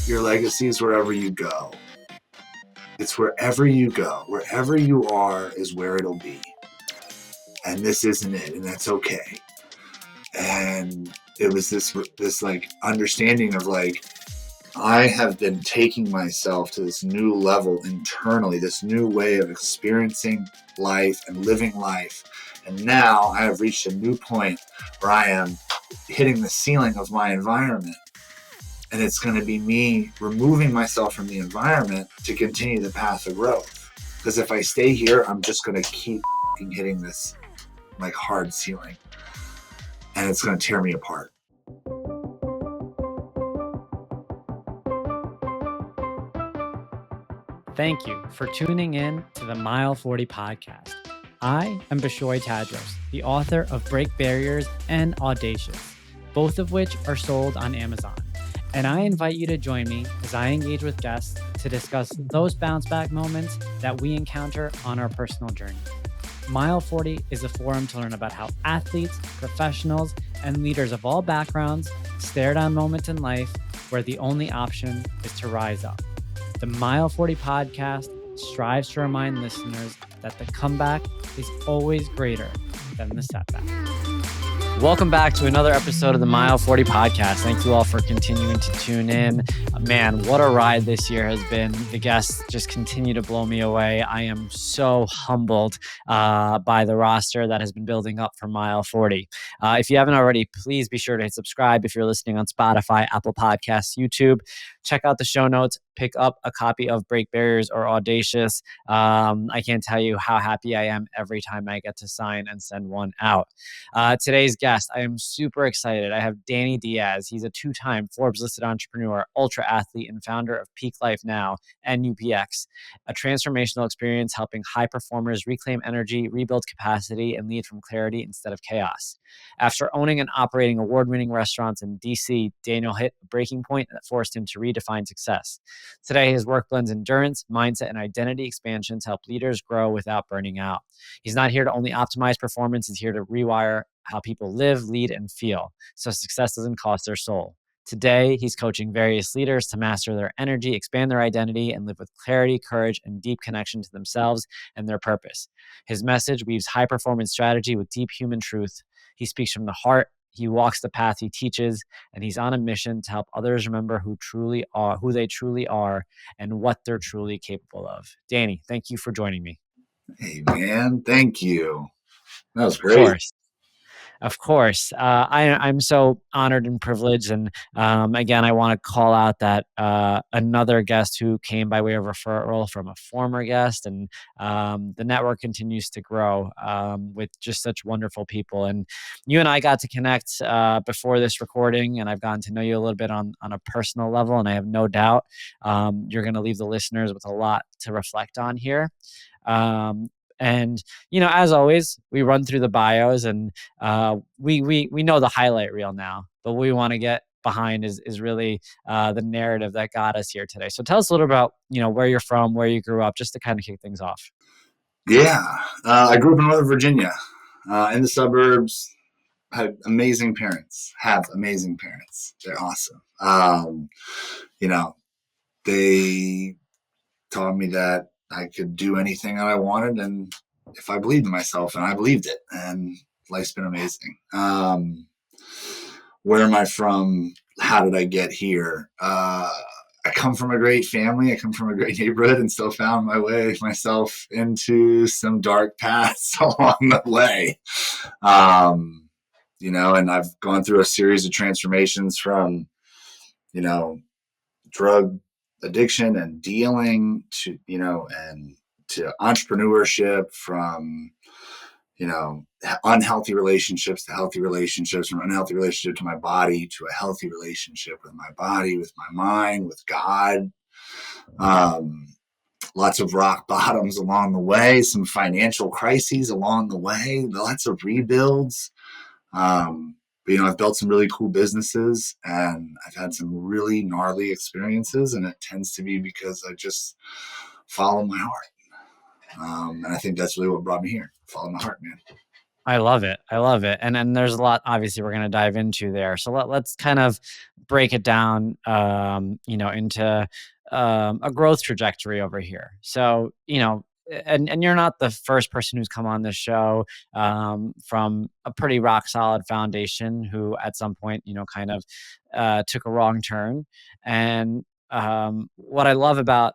Your legacy is wherever you go. It's wherever you go. Wherever you are is where it'll be. And this isn't it, and that's okay. And it was this like understanding of like, I have been taking myself to this new level internally, this new way of experiencing life and living life. And now I have reached a new point where I am hitting the ceiling of my environment. And it's going to be me removing myself from the environment to continue the path of growth. Because if I stay here, I'm just going to keep hitting this like hard ceiling. And it's going to tear me apart. Thank you for tuning in to the Mile40 podcast. I am Bishoy Tadros, the author of Break Barriers and Audacious, both of which are sold on Amazon. And I invite you to join me as I engage with guests to discuss those bounce back moments that we encounter on our personal journey. Mile40 is a forum to learn about how athletes, professionals, and leaders of all backgrounds stare down moments in life where the only option is to rise up. The Mile40 podcast strives to remind listeners that the comeback is always greater than the setback. Welcome back to another episode of the Mile40 podcast. Thank you all for continuing to tune in. Man, what a ride this year has been. The guests just continue to blow me away. I am so humbled by the roster that has been building up for Mile40. If you haven't already, please be sure to hit subscribe if you're listening on Spotify, Apple Podcasts, YouTube. Check out the show notes. Pick up a copy of Break Barriers or Audacious. I can't tell you how happy I am every time I get to sign and send one out. Today's guest, I am super excited. I have Danny Diaz. He's a two-time Forbes-listed entrepreneur, ultra athlete, and founder of Peak Life Now and UPX, a transformational experience helping high performers reclaim energy, rebuild capacity, and lead from clarity instead of chaos. After owning and operating award-winning restaurants in DC, Daniel hit a breaking point that forced him to redefine success. Today, his work blends endurance, mindset, and identity expansion to help leaders grow without burning out. He's not here to only optimize performance. He's here to rewire how people live, lead, and feel so success doesn't cost their soul. Today, he's coaching various leaders to master their energy, expand their identity, and live with clarity, courage, and deep connection to themselves and their purpose. His message weaves high-performance strategy with deep human truth. He speaks from the heart. He walks the path he teaches, and he's on a mission to help others remember who they truly are, and what they're truly capable of. Danny, thank you for joining me. Hey, man. Thank you. That was great. Of course. I'm so honored and privileged. And again, I want to call out that another guest who came by way of referral from a former guest. And the network continues to grow with just such wonderful people. And you and I got to connect before this recording, and I've gotten to know you a little bit on a personal level. And I have no doubt you're going to leave the listeners with a lot to reflect on here. And, as always, we run through the bios, and we know the highlight reel now, but what we want to get behind is really the narrative that got us here today. So tell us a little about, where you're from, where you grew up, just to kind of kick things off. Yeah. I grew up in Northern Virginia, in the suburbs. Had amazing parents, have amazing parents. They're awesome. They taught me that I could do anything that I wanted, and if I believed in myself, and I believed it, and life's been amazing. Where am I from? How did I get here? I come from a great family. I come from a great neighborhood, and still found my way myself into some dark paths along the way. And I've gone through a series of transformations from, drug addiction and dealing to entrepreneurship, from unhealthy relationships to healthy relationships, from unhealthy relationship to my body to a healthy relationship with my body, with my mind, with God. Lots of rock bottoms along the way, some financial crises along the way, lots of rebuilds. But I've built some really cool businesses, and I've had some really gnarly experiences, and it tends to be because I just follow my heart. And I think that's really what brought me here. Follow my heart, man. I love it. I love it. And there's a lot obviously we're going to dive into there. So let's kind of break it down into a growth trajectory over here. So, and you're not the first person who's come on this show from a pretty rock solid foundation who at some point, kind of took a wrong turn. And what I love about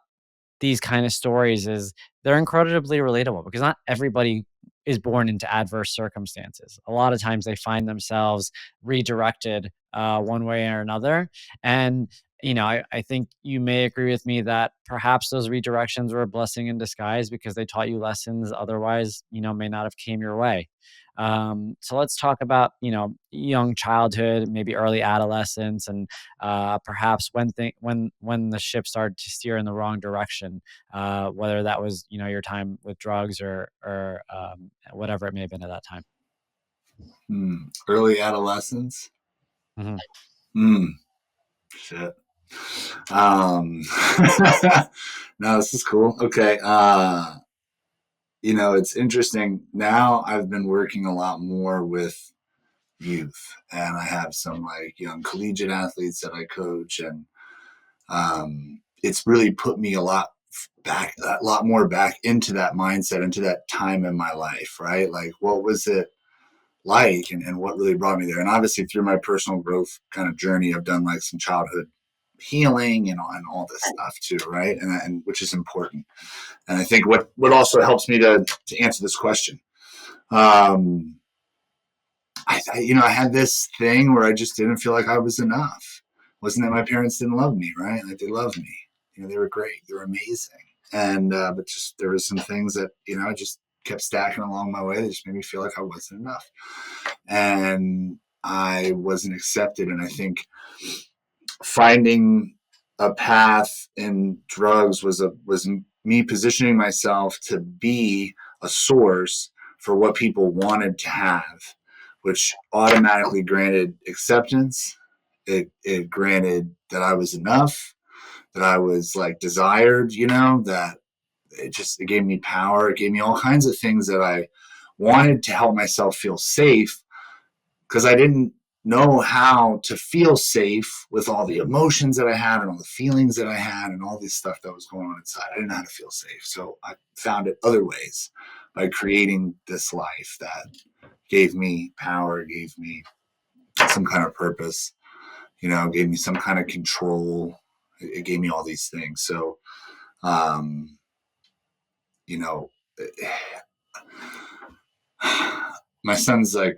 these kind of stories is they're incredibly relatable because not everybody is born into adverse circumstances. A lot of times they find themselves redirected one way or another. And, I think you may agree with me that perhaps those redirections were a blessing in disguise because they taught you lessons otherwise, may not have came your way. So let's talk about, young childhood, maybe early adolescence, and perhaps when the ship started to steer in the wrong direction, whether that was your time with drugs or whatever it may have been at that time. Early adolescence. Mhm. Shit. No, this is cool. Okay. It's interesting. Now I've been working a lot more with youth, and I have some like young collegiate athletes that I coach, and it's really put me a lot more back into that mindset, into that time in my life, right? Like, what was it like, and what really brought me there? And obviously, through my personal growth kind of journey, I've done like some childhood healing and all this stuff too, right? And which is important. And I think what also helps me to answer this question. I had this thing where I just didn't feel like I was enough. Wasn't that my parents didn't love me, right? Like, they loved me. They were great. They were amazing. And but just there was some things that I just kept stacking along my way that just made me feel like I wasn't enough, and I wasn't accepted. And I think finding a path in drugs was me positioning myself to be a source for what people wanted to have, which automatically granted acceptance. It granted that I was enough, that I was like desired, that it gave me power. It gave me all kinds of things that I wanted to help myself feel safe, because I didn't know how to feel safe with all the emotions that I had and all the feelings that I had and all this stuff that was going on inside. I didn't know how to feel safe. So I found it other ways by creating this life that gave me power, gave me some kind of purpose, gave me some kind of control. It gave me all these things. So, you know, my son's a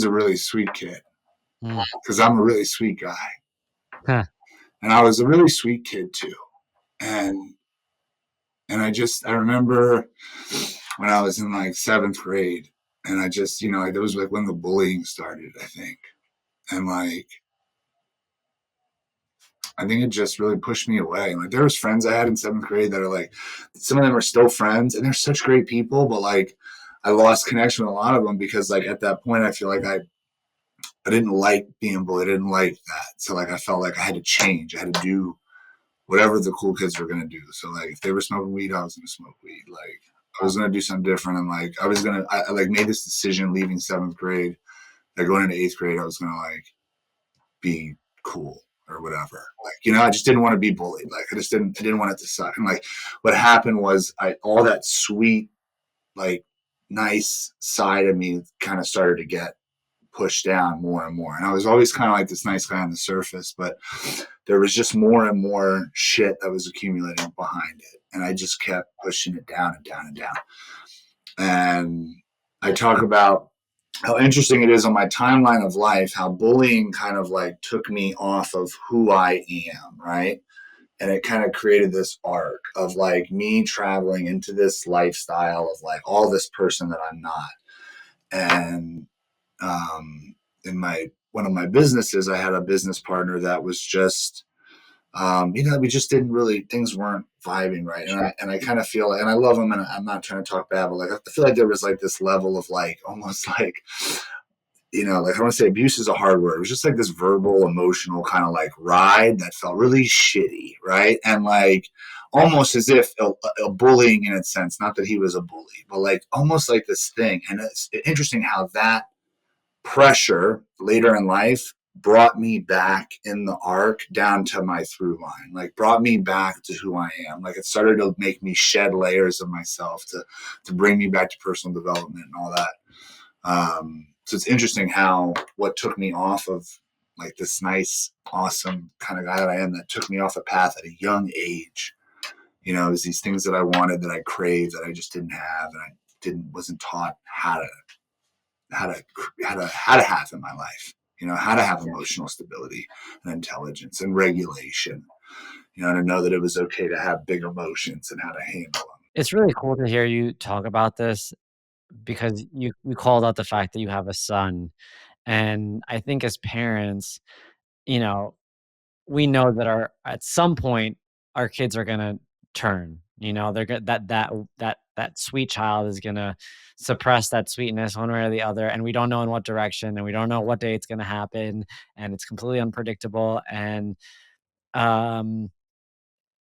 really sweet kid because I'm a really sweet guy. Huh. And I was a really sweet kid too. And I remember when I was in like 7th grade, and I just, it was like when the bullying started, I think. And like, I think it just really pushed me away. And like, there was friends I had in 7th grade that are like, some of them are still friends and they're such great people, but like, I lost connection with a lot of them because like at that point, I feel like I didn't like being bullied. I didn't like that. So like, I felt like I had to change. I had to do whatever the cool kids were going to do. So like, if they were smoking weed, I was going to smoke weed. Like, I was going to do something different. And like, I like made this decision leaving 7th grade, like going into 8th grade, I was going to like be cool or whatever. Like, I just didn't want to be bullied. Like, I didn't want it to suck. And like, what happened was all that sweet, like nice side of me kind of started to get pushed down more and more. And I was always kind of like this nice guy on the surface, but there was just more and more shit that was accumulating behind it. And I just kept pushing it down and down and down. And I talk about how interesting it is on my timeline of life, how bullying kind of like took me off of who I am, right? And it kind of created this arc of like me traveling into this lifestyle of like all this person that I'm not. And in one of my businesses, I had a business partner that was just, we just didn't really, things weren't vibing right. And I kind of feel, and I love him, and I'm not trying to talk bad, but like, I feel like there was like this level of like, almost like, like I want to say abuse is a hard word. It was just like this verbal, emotional kind of like ride that felt really shitty. Right. And like almost as if a bullying in a sense, not that he was a bully, but like almost like this thing. And it's interesting how that pressure later in life brought me back in the arc down to my through line, like brought me back to who I am. Like it started to make me shed layers of myself to bring me back to personal development and all that. So it's interesting how what took me off of like this nice, awesome kind of guy that I am, that took me off a path at a young age. You know, it was these things that I wanted, that I craved, that I just didn't have, and I wasn't taught how to have in my life. You know, how to have emotional stability and intelligence and regulation. You know, to know that it was okay to have big emotions and how to handle them. It's really cool to hear you talk about this because you called out the fact that you have a son. And I think as parents, you know, we know that our at some point our kids are gonna turn. You know, they're gonna that sweet child is gonna suppress that sweetness one way or the other, and we don't know in what direction, and we don't know what day it's gonna happen, and it's completely unpredictable. And um,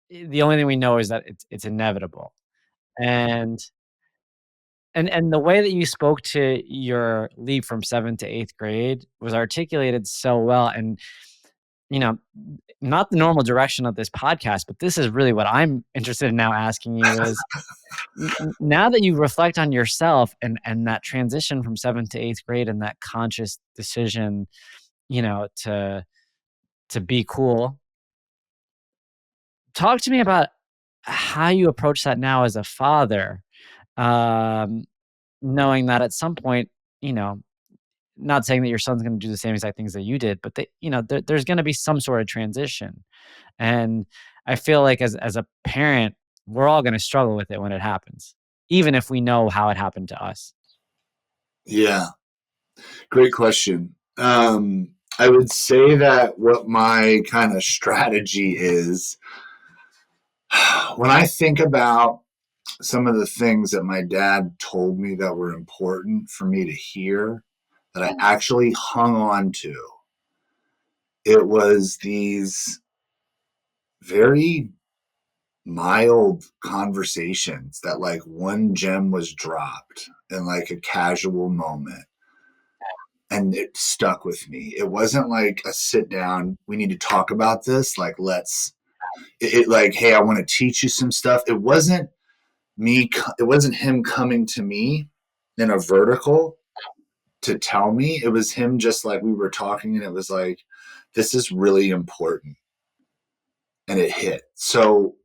the only thing we know is that it's inevitable. And and the way that you spoke to your leap from 7th to 8th grade was articulated so well. And you know, not the normal direction of this podcast, but this is really what I'm interested in now asking you is now that you reflect on yourself and that transition from 7th to 8th grade and that conscious decision, you know, to be cool. Talk to me about how you approach that now as a father, um, knowing that at some point, you know, not saying that your son's going to do the same exact things that you did, but you know, there's going to be some sort of transition. And I feel like as a parent, we're all gonna struggle with it when it happens, even if we know how it happened to us. Yeah, great question. I would say that what my kind of strategy is when I think about some of the things that my dad told me that were important for me to hear, that I actually hung on to, it was these very mild conversations that like one gem was dropped in like a casual moment, and it stuck with me. It wasn't like a sit down, we need to talk about this, like let's like, hey, I want to teach you some stuff. It wasn't me, it wasn't him coming to me in a vertical to tell me. It was him just like we were talking, and it was like, this is really important, and it hit. So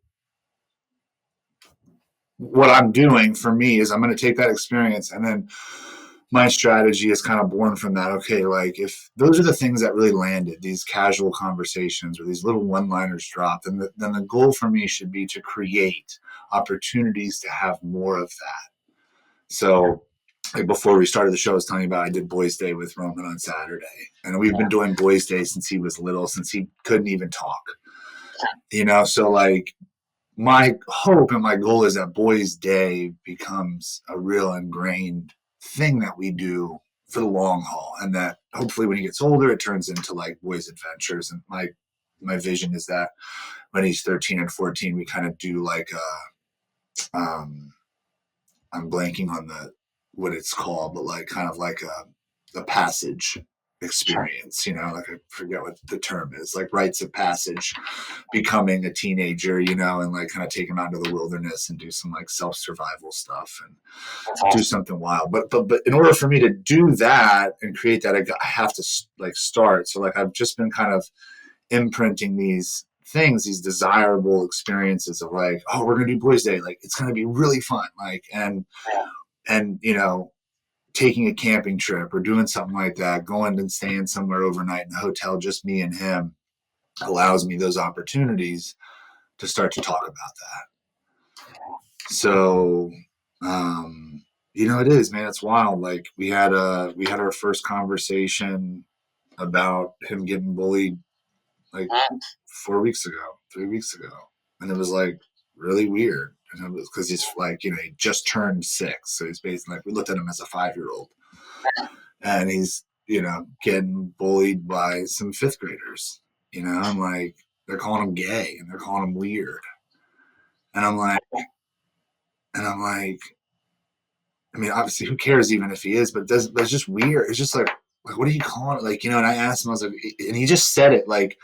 what I'm doing for me is I'm going to take that experience, and then my strategy is kind of born from that. Okay, like if those are the things that really landed, these casual conversations or these little one-liners dropped, then the goal for me should be to create opportunities to have more of that. So like before we started the show, I was telling you about I did Boys Day with Roman on Saturday, and we've been doing Boys Day since he was little, since he couldn't even talk. You know, so like my hope and my goal is that Boys Day becomes a real ingrained thing that we do for the long haul, and that hopefully when he gets older, it turns into like Boys Adventures. And my vision is that when he's 13 and 14, we kind of do like I'm blanking on the what it's called, but like kind of like a passage experience, you know, like I forget what the term is, like rites of passage, becoming a teenager, you know, and like kind of take him out into the wilderness and do some like self survival stuff and do something wild. But in order for me to do that and create that, I have to like start. So like I've just been kind of imprinting these things, these desirable experiences of like, oh, we're gonna do Boys Day, like it's gonna be really fun, like and you know, taking a camping trip or doing something like that, going and staying somewhere overnight in a hotel, just me and him, allows me those opportunities to start to talk about that. So, you know, it is, man, it's wild. Like we had our first conversation about him getting bullied like 4 weeks ago, 3 weeks ago. And it was like really weird. And it was because he's like, you know, he just turned 6. So he's basically like, we looked at him as a 5-year-old, and he's, you know, getting bullied by some 5th graders. You know, I'm like, they're calling him gay and they're calling him weird. And I'm like, I mean, obviously, who cares even if he is? But it's just weird. It's just like, what are you calling it? Like, and I asked him, I was like, and he just said it like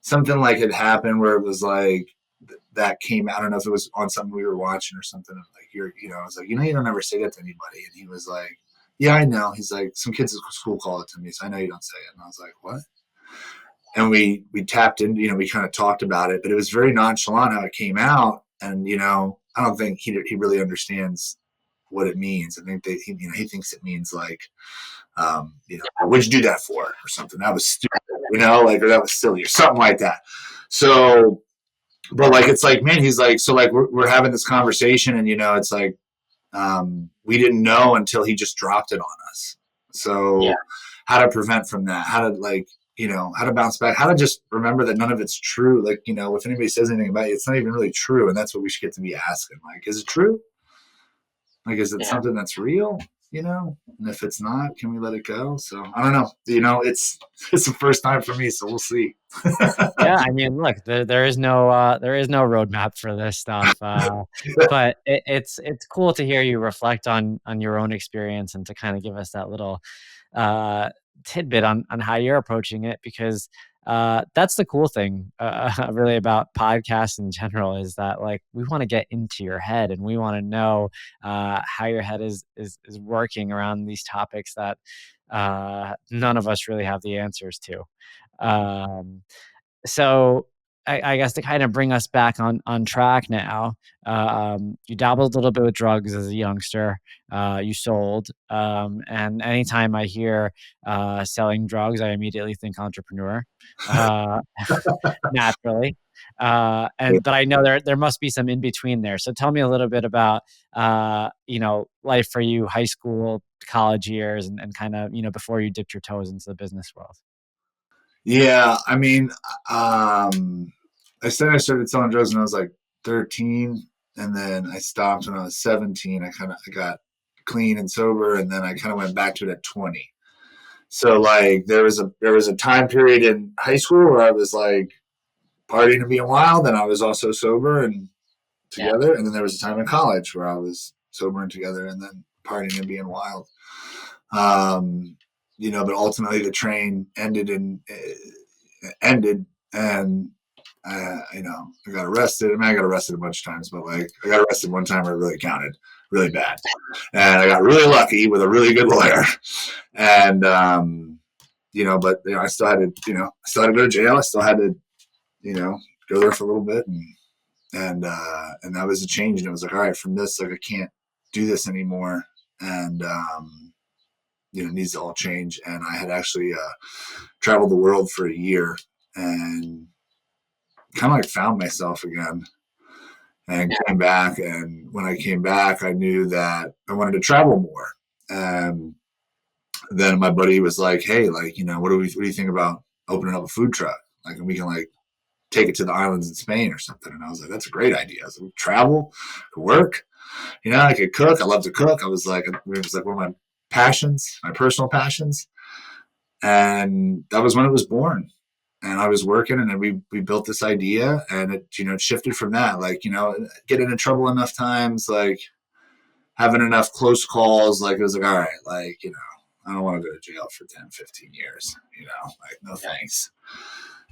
something like it happened where it was like that came. I don't know if it was on something we were watching or something. Like I was like, you don't ever say that to anybody. And he was like, yeah, I know. He's like, some kids at school call it to me, so I know you don't say it. And I was like, what? And we tapped in, we kind of talked about it, but it was very nonchalant how it came out. And I don't think he really understands what it means. I think that he thinks it means like, what'd you do that for, or something? That was stupid, like, or that was silly, or something like that. So, but like, it's like, man, he's like, so like, we're having this conversation, and it's like, we didn't know until he just dropped it on us. So, yeah. How to prevent from that? How to how to bounce back? How to just remember that none of it's true? Like, if anybody says anything about it, it's not even really true, and that's what we should get to be asking. Like, is it true? Like, is it something that's real? And if it's not, can we let it go? So I don't know. It's the first time for me, so we'll see. Yeah, I mean, look, there is no roadmap for this stuff, but it's cool to hear you reflect on your own experience and to kind of give us that little uh, tidbit on how you're approaching it, because that's the cool thing really about podcasts in general, is that like we want to get into your head and we want to know how your head is working around these topics that none of us really have the answers to. Um, so I guess to kind of bring us back on track now, you dabbled a little bit with drugs as a youngster. You sold, and anytime I hear selling drugs, I immediately think entrepreneur, uh, naturally. But I know there must be some in between there. So tell me a little bit about life for you, high school, college years, and kind of before you dipped your toes into the business world. Yeah, I mean, I said I started selling drugs when I was like 13, and then I stopped when I was 17. I got clean and sober, and then I kind of went back to it at 20. So like there was a time period in high school where I was like partying and being wild, and I was also sober and Yeah. together. And then there was a time in college where I was sober and together, and then partying and being wild. Um, but ultimately the train ended, and I got arrested. I mean, I got arrested a bunch of times, but like I got arrested one time where it really counted, really bad, and I got really lucky with a really good lawyer, and but I still had to, still had to go to jail. I still had to, go there for a little bit, and that was a change. And it was like, all right, from this, like I can't do this anymore, and it needs to all change. And I had actually traveled the world for a year and kind of like found myself again and came back. And when I came back, I knew that I wanted to travel more. And then my buddy was like, hey, like, what do you think about opening up a food truck? Like, and we can like take it to the islands in Spain or something. And I was like, that's a great idea. I was like, travel, work, I could cook. I love to cook. It was like one of my passions, my personal passions. And that was when it was born. And I was working, and then we built this idea, and it shifted from that, like, getting in trouble enough times, like having enough close calls, like it was like, all right, like, I don't want to go to jail for 10, 15 years, like, no thanks.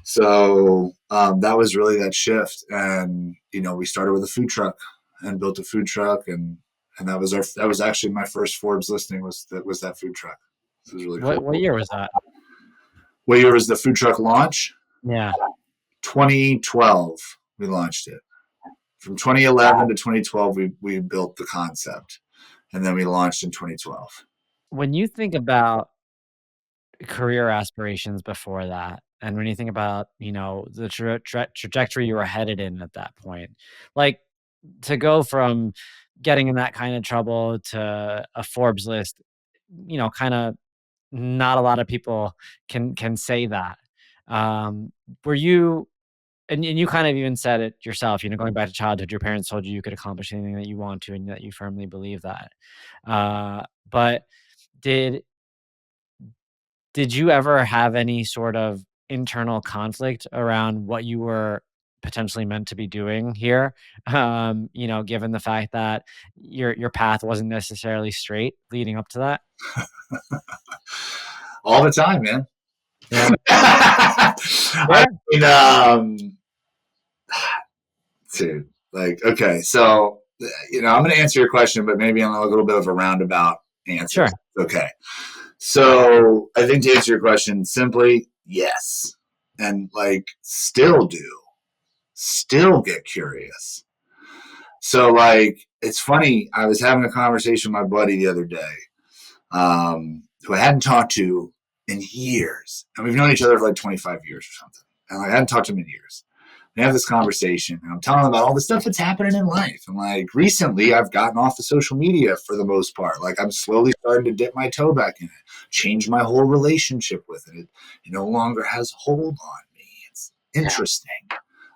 So that was really that shift. And, we started with a food truck and built a food truck, and that was actually my first Forbes listing was that food truck. It was really cool. What year was that? What year was the food truck launch? Yeah. 2012, we launched it. From 2011 to 2012, we built the concept, and then we launched in 2012. When you think about career aspirations before that, and when you think about, the trajectory you were headed in at that point, like to go from getting in that kind of trouble to a Forbes list, kind of not a lot of people can say that. Were you and you kind of even said it yourself, going back to childhood, your parents told you you could accomplish anything that you want to and that you firmly believe that. But did did you ever have any sort of internal conflict around what you were potentially meant to be doing here. Given the fact that your path wasn't necessarily straight leading up to that. All the time, man. Yeah. I mean, dude, like, okay, so I'm going to answer your question, but maybe on a little bit of a roundabout answer. Sure. Okay. So I think to answer your question simply, yes. And like, still get curious. So like, it's funny. I was having a conversation with my buddy the other day, who I hadn't talked to in years. And we've known each other for like 25 years or something. And like, I hadn't talked to him in years. We have this conversation, and I'm telling him about all the stuff that's happening in life. And like recently, I've gotten off of social media for the most part. Like I'm slowly starting to dip my toe back in it, change my whole relationship with it. It no longer has hold on me. It's interesting.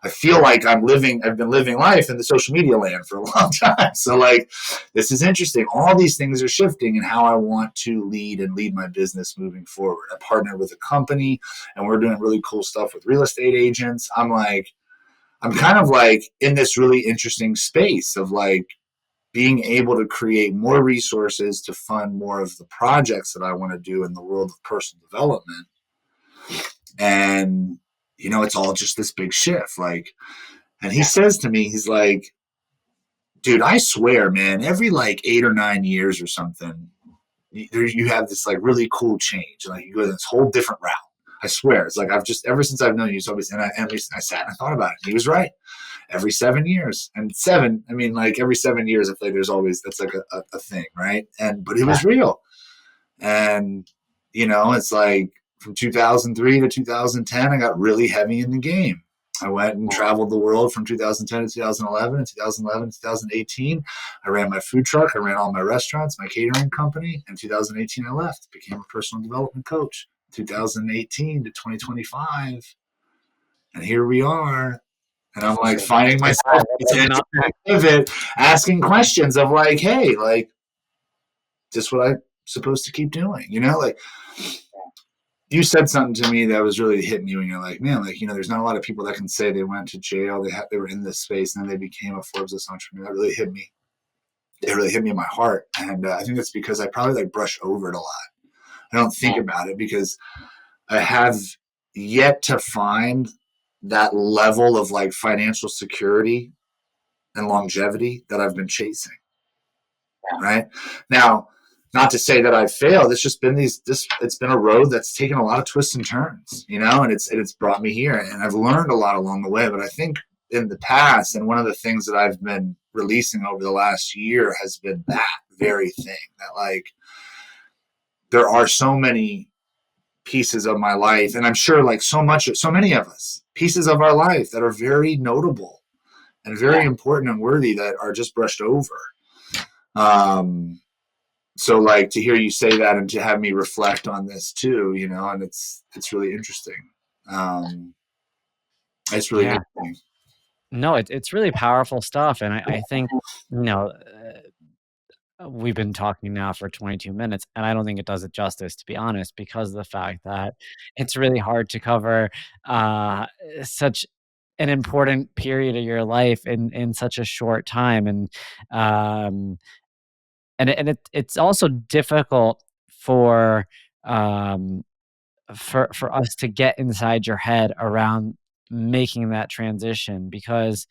I feel like I've been living life in the social media land for a long time. So like, this is interesting. All these things are shifting in how I want to lead my business moving forward. I partnered with a company and we're doing really cool stuff with real estate agents. I'm kind of like in this really interesting space of like being able to create more resources to fund more of the projects that I want to do in the world of personal development. And, it's all just this big shift. Like, and he says to me, he's like, dude, I swear, man, every like 8 or 9 years or something, you have this like really cool change. Like you go this whole different route. I swear. It's like ever since I've known you, it's always, and I sat and I thought about it. He was right. Every 7 years. And like every 7 years, I feel like that's like a thing, right? But it was real. And, it's like from 2003 to 2010, I got really heavy in the game. I went and traveled the world from 2010 to 2011. In 2011 to 2018, I ran my food truck. I ran all my restaurants, my catering company. In 2018, I left, became a personal development coach. 2018 to 2025. And here we are. And I'm like finding myself pivot, asking questions of like, hey, like, just what I'm supposed to keep doing, like you said something to me that was really hitting you and you're like, man, like, there's not a lot of people that can say they went to jail, they were in this space and then they became a Forbes-listed entrepreneur. That really hit me. It really hit me in my heart. And I think that's because I probably like brush over it a lot. I don't think about it because I have yet to find that level of like financial security and longevity that I've been chasing. Right now, not to say that I've failed. It's just been it's been a road that's taken a lot of twists and turns, and it's brought me here, and I've learned a lot along the way. But I think in the past, and one of the things that I've been releasing over the last year has been that very thing that like there are so many pieces of my life, and I'm sure like so many of us, pieces of our life that are very notable and very important and worthy that are just brushed over. So like to hear you say that and to have me reflect on this too, and it's really interesting. It's really interesting. No, it's really powerful stuff. And I think, we've been talking now for 22 minutes, and I don't think it does it justice, to be honest, because of the fact that it's really hard to cover such an important period of your life in such a short time. It's also difficult for us to get inside your head around making that transition because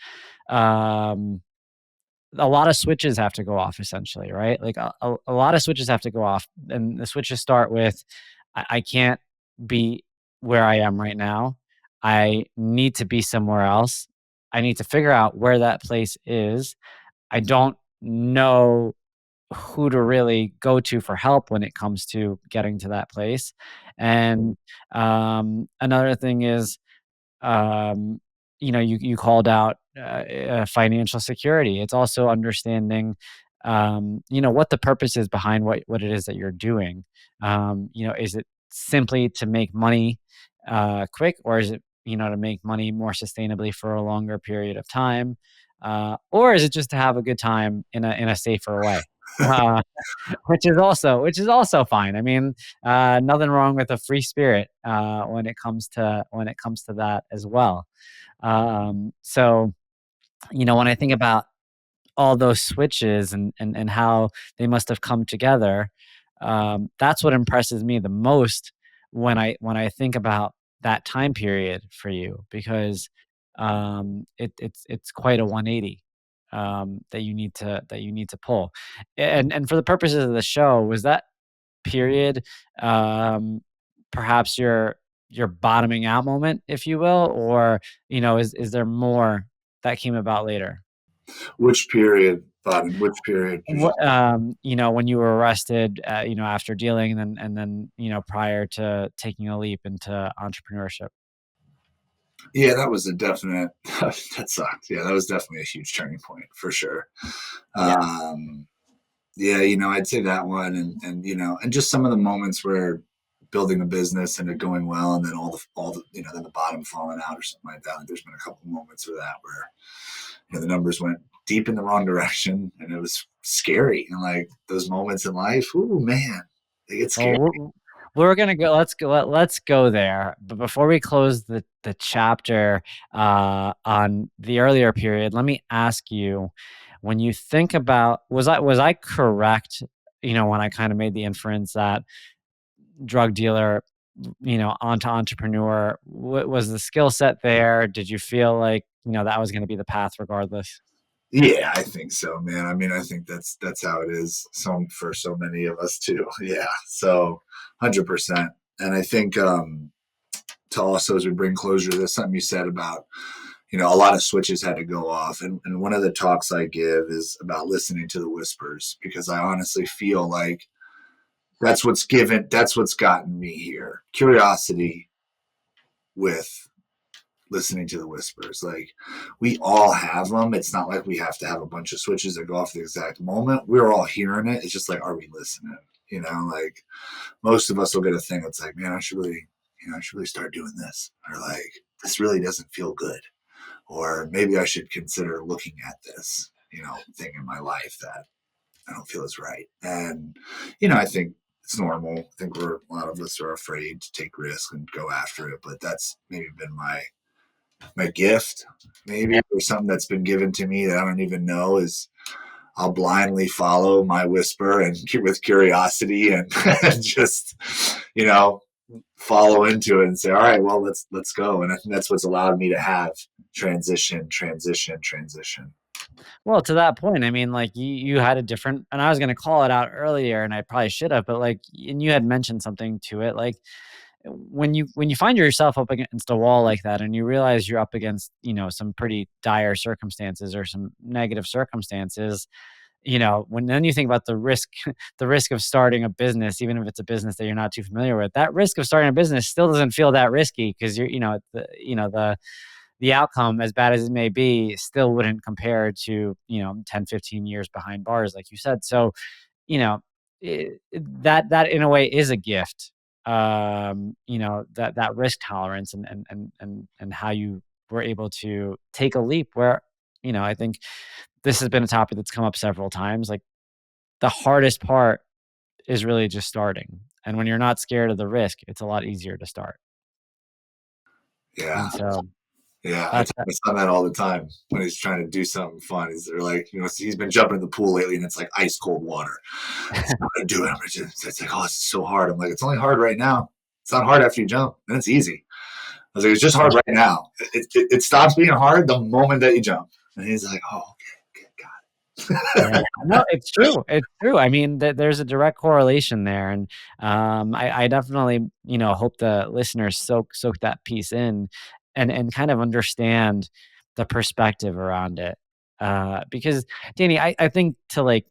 a lot of switches have to go off essentially, right? Like a lot of switches have to go off, and the switches start with I can't be where I am right now. I need to be somewhere else. I need to figure out where that place is. I don't know who to really go to for help when it comes to getting to that place. And another thing is, you called out financial security. It's also understanding, what the purpose is behind what it is that you're doing. Is it simply to make money quick, or is it, to make money more sustainably for a longer period of time? Or is it just to have a good time in a safer way? Uh, which is also fine. I mean, nothing wrong with a free spirit when it comes to that as well. So, when I think about all those switches and how they must have come together, that's what impresses me the most when I think about that time period for you, because it's quite a 180 that you need to pull. And for the purposes of the show, was that period um, perhaps your bottoming out moment, if you will, or is there more that came about later? Which period, Biden? Which period? When you were arrested, after dealing, and then, prior to taking a leap into entrepreneurship. Yeah, that was a definite. That sucked. Yeah, that was definitely a huge turning point for sure. Yeah. Um, yeah, I'd say that one, and just some of the moments where building a business and it going well, and then all the then the bottom falling out or something like that. Like, there's been a couple moments of that where the numbers went deep in the wrong direction, and it was scary. And like those moments in life, ooh man, they get Well, scary. we're gonna go. Let's go there. But before we close the chapter on the earlier period, let me ask you: when you think about, was I correct? When I kind of made the inference that drug dealer, onto entrepreneur, was the skill set there? Did you feel like that was going to be the path regardless? Yeah, I think so, man. I mean, I think that's how it is. For so many of us too. Yeah, so 100%. And I think to also, as we bring closure, there's something you said about a lot of switches had to go off, and one of the talks I give is about listening to the whispers, because I honestly feel like that's what's gotten me here. Curiosity with listening to the whispers. Like, we all have them. It's not like we have to have a bunch of switches that go off at the exact moment. We're all hearing it. It's just like, are we listening? Like, most of us will get a thing that's like, man, I should really start doing this, or like, this really doesn't feel good, or maybe I should consider looking at this, thing in my life that I don't feel is right. And I think it's normal. I think a lot of us are afraid to take risks and go after it, but that's maybe been my gift, maybe, or something that's been given to me that I don't even know, is I'll blindly follow my whisper and with curiosity, and, and just, you know, follow into it and say, all right, well, let's go. And I think that's what's allowed me to have transition, transition, transition. Well, to that point, I mean, like you had a different, and I was going to call it out earlier, and I probably should have, but like, and you had mentioned something to it, like when you find yourself up against a wall like that, and you realize you're up against some pretty dire circumstances or some negative circumstances, when then you think about the risk, the risk of starting a business, even if it's a business that you're not too familiar with, that risk of starting a business still doesn't feel that risky, because the outcome, as bad as it may be, still wouldn't compare to 10, 15 years behind bars, like you said. So you know that in a way is a gift, that risk tolerance, and how you were able to take a leap where I think this has been a topic that's come up several times. Like, the hardest part is really just starting. And when you're not scared of the risk, it's a lot easier to start. Yeah. And so Yeah. I that's tell my son that all the time when he's trying to do something fun. They're like, he's been jumping in the pool lately, and it's like ice cold water. It's not going to do it. It's like, oh, it's so hard. I'm like, it's only hard right now. It's not hard after you jump. Then it's easy. I was like, it's just hard right now. It stops being hard the moment that you jump. And he's like, oh, okay, Yeah. got No, it's true. It's true. I mean, there's a direct correlation there, and I definitely, hope the listeners soak that piece in, and kind of understand the perspective around it. Because Danny, I think to like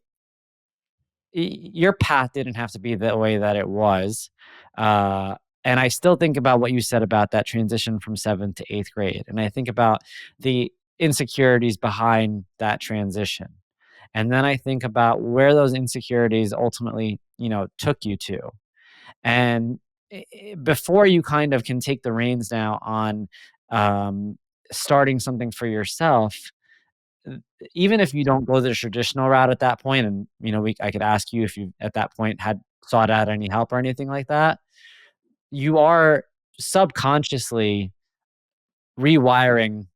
your path didn't have to be the way that it was. Uh, and I still think about what you said about that transition from seventh to eighth grade, and I think about the insecurities behind that transition. And then I think about where those insecurities ultimately, took you to. And before you kind of can take the reins now on um, starting something for yourself, uh, even if you don't go the traditional route at that point, and I could ask you if you at that point had sought out any help or anything like that, you are subconsciously rewiring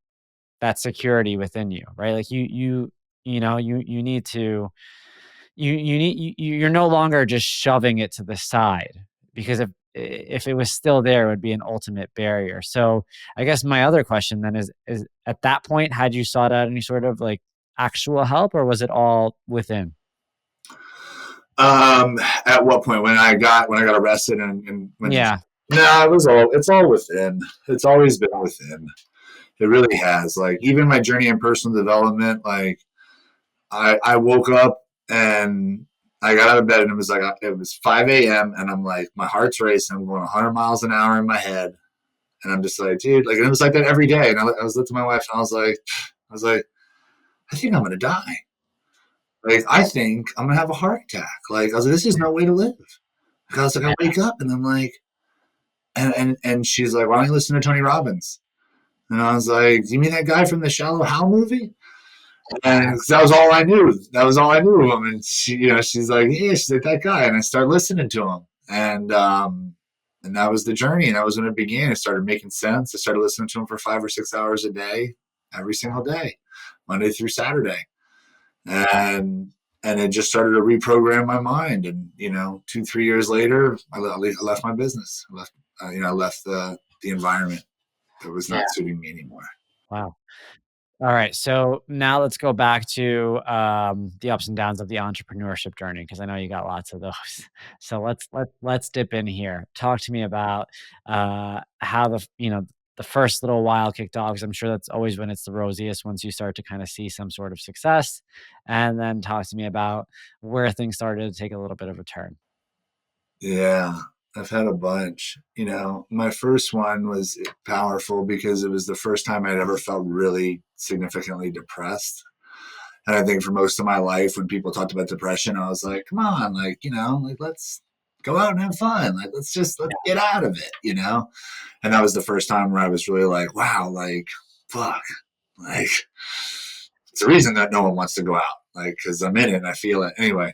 that security within you, right? Like you need to you're no longer just shoving it to the side, because if it was still there, it would be an ultimate barrier. So I guess my other question then is at that point, had you sought out any sort of like actual help, or was it all within? At what point? When I got arrested and when Yeah. no, it's all within. It's always been within. It really has. Like even my journey in personal development, like I woke up and I got out of bed and it was 5 a.m. and I'm like, my heart's racing. I'm going 100 miles an hour in my head. And I'm just like, dude, like, and it was like that every day. And I was looking at my wife and I was like, I think I'm going to die. Like, I think I'm going to have a heart attack. Like, I was like, this is no way to live. Like, I was like, I wake up and I'm like, and she's like, why don't you listen to Tony Robbins? And I was like, you mean that guy from the Shallow Hal movie? And that was all I knew. That was all I knew of him. And she's like, yeah, she's like that guy. And I started listening to him, and that was the journey. And that was when it began. It started making sense. I started listening to him for 5 or 6 hours a day, every single day, Monday through Saturday, and it just started to reprogram my mind. And 2, 3 years later, I left my business. I left the environment that was not suiting me anymore. Wow. All right. So now let's go back to the ups and downs of the entrepreneurship journey, because I know you got lots of those. So let's dip in here. Talk to me about how the first little while kicked off, 'cause I'm sure that's always when it's the rosiest, once you start to kind of see some sort of success, and then talk to me about where things started to take a little bit of a turn. Yeah, I've had a bunch. My first one was powerful because it was the first time I'd ever felt really significantly depressed. And I think for most of my life, when people talked about depression, I was like, come on, like let's go out and have fun. Like let's get out of it. And that was the first time where I was really like, wow, like fuck, like it's a reason that no one wants to go out, like because I'm in it and I feel it. Anyway,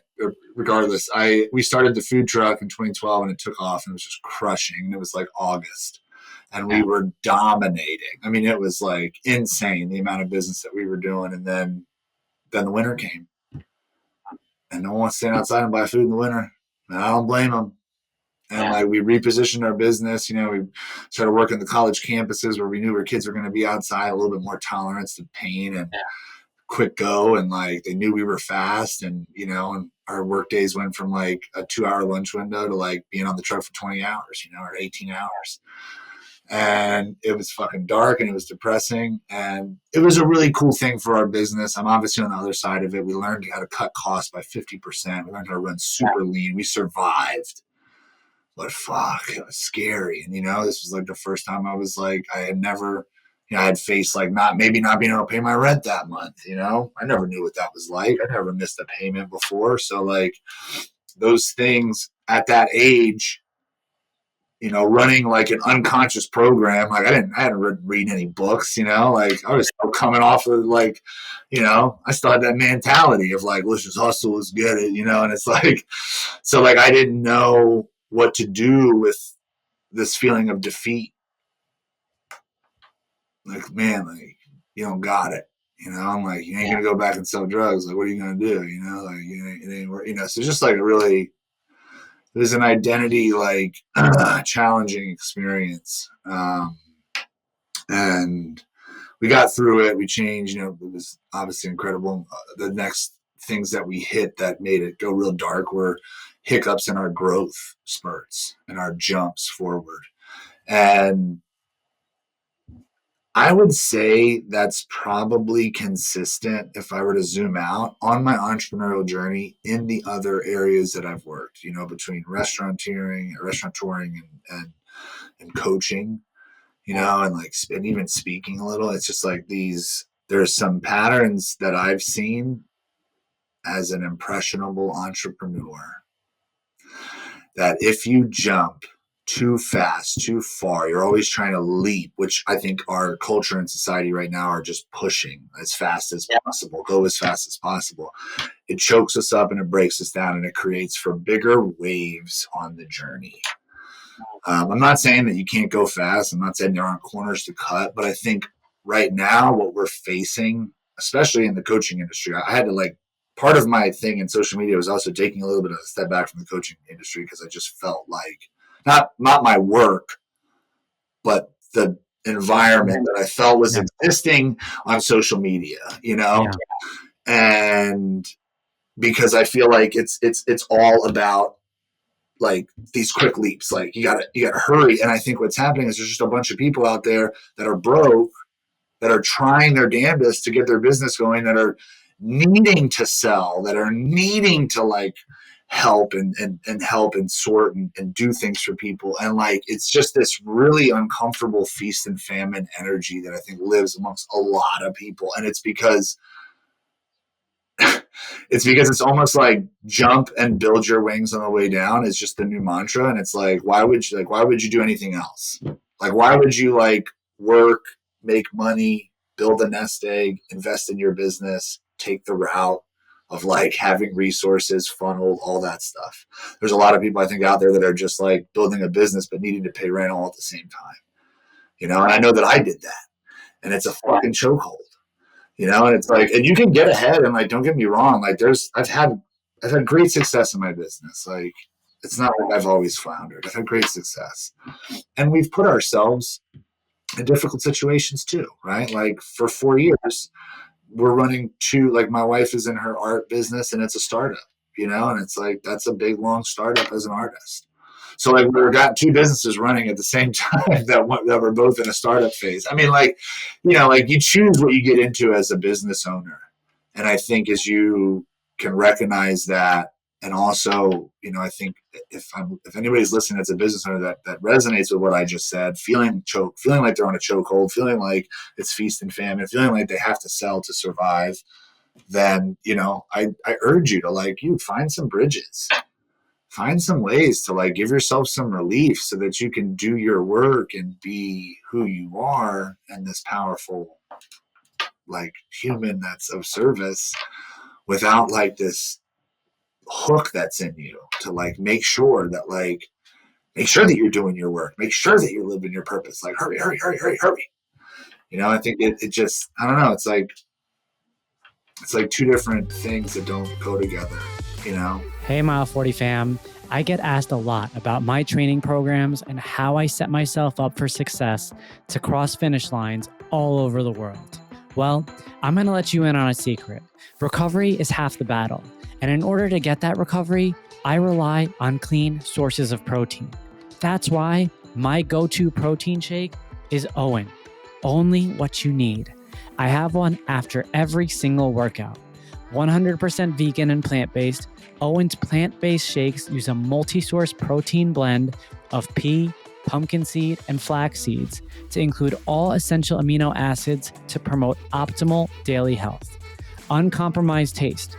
regardless, we started the food truck in 2012 and it took off and it was just crushing. And it was like August, and we were dominating. I mean, it was like insane the amount of business that we were doing. And then the winter came, and no one wants to stand outside and buy food in the winter. And I don't blame them. And like we repositioned our business. We started working the college campuses where we knew our kids were going to be outside, a little bit more tolerance to pain and quick go, and like they knew we were fast, and and our work days went from like a 2-hour lunch window to like being on the truck for 20 hours, or 18 hours. And it was fucking dark and it was depressing, and it was a really cool thing for our business. I'm obviously on the other side of it. We learned how to cut costs by 50%. We learned how to run super lean. We survived, but fuck, it was scary. And this was like the first time I was like, I had never, I had faced like not being able to pay my rent that month. I never knew what that was like. I never missed a payment before. So like those things at that age, running like an unconscious program. Like I hadn't read any books, like I was still coming off of like, I still had that mentality of like, let's just hustle, let's get it, and it's like, so like, I didn't know what to do with this feeling of defeat. Like, man, like you don't got it. I'm like, you ain't gonna go back and sell drugs. Like, what are you gonna do? Like it ain't work. So just like really, it was an identity like challenging experience, and we got through it. We changed. It was obviously incredible. The next things that we hit that made it go real dark were hiccups in our growth spurts and our jumps forward. And I would say that's probably consistent if I were to zoom out on my entrepreneurial journey in the other areas that I've worked, between restaurateuring and coaching, and like, and even speaking a little. It's just like there's some patterns that I've seen as an impressionable entrepreneur that if you jump too fast, too far, you're always trying to leap, which I think our culture and society right now are just pushing as fast as possible, go as fast as possible. It chokes us up and it breaks us down, and it creates for bigger waves on the journey. I'm not saying that you can't go fast. I'm not saying there aren't corners to cut, but I think right now, what we're facing, especially in the coaching industry, I had to like, part of my thing in social media was also taking a little bit of a step back from the coaching industry because I just felt like not my work, but the environment that I felt was Yeah. existing on social media, you know, Yeah. and because I feel like it's all about like these quick leaps. Like you gotta hurry. And I think what's happening is there's just a bunch of people out there that are broke, that are trying their damnedest to get their business going, that are needing to sell, that are needing to like help and help and sort and do things for people. And like it's just this really uncomfortable feast and famine energy that I think lives amongst a lot of people. And it's because it's almost like jump and build your wings on the way down is just the new mantra. And it's like, why would you do anything else? Like, why would you like work, make money, build a nest egg, invest in your business, take the route of like having resources funneled, all that stuff? There's a lot of people I think out there that are just like building a business, but needing to pay rent all at the same time, and I know that I did that, and it's a fucking chokehold. And it's like, and you can get ahead, and like, don't get me wrong, like I've had great success in my business. Like, it's not like I've always floundered. I've had great success, and we've put ourselves in difficult situations too, right? Like for 4 years, we're running like my wife is in her art business and it's a startup, and it's like, that's a big, long startup as an artist. So like we've got two businesses running at the same time that were both in a startup phase. I mean, like, like you choose what you get into as a business owner. And I think as you can recognize that, and also, I think if anybody's listening as a business owner that resonates with what I just said, feeling like they're on a chokehold, feeling like it's feast and famine, feeling like they have to sell to survive, then, I urge you to like, you find some bridges. Find some ways to like give yourself some relief so that you can do your work and be who you are and this powerful like human that's of service without like this hook that's in you to like make sure that you're doing your work, make sure that you're living your purpose. Like hurry. I think it just, I don't know, it's like two different things that don't go together. Hey, Mile40 fam. I get asked a lot about my training programs and how I set myself up for success to cross finish lines all over the world. Well, I'm going to let you in on a secret. Recovery is half the battle. And in order to get that recovery, I rely on clean sources of protein. That's why my go-to protein shake is OWYN. Only what you need. I have one after every single workout. 100% vegan and plant-based, OWYN's plant-based shakes use a multi-source protein blend of pea, pumpkin seed, and flax seeds to include all essential amino acids to promote optimal daily health. Uncompromised taste.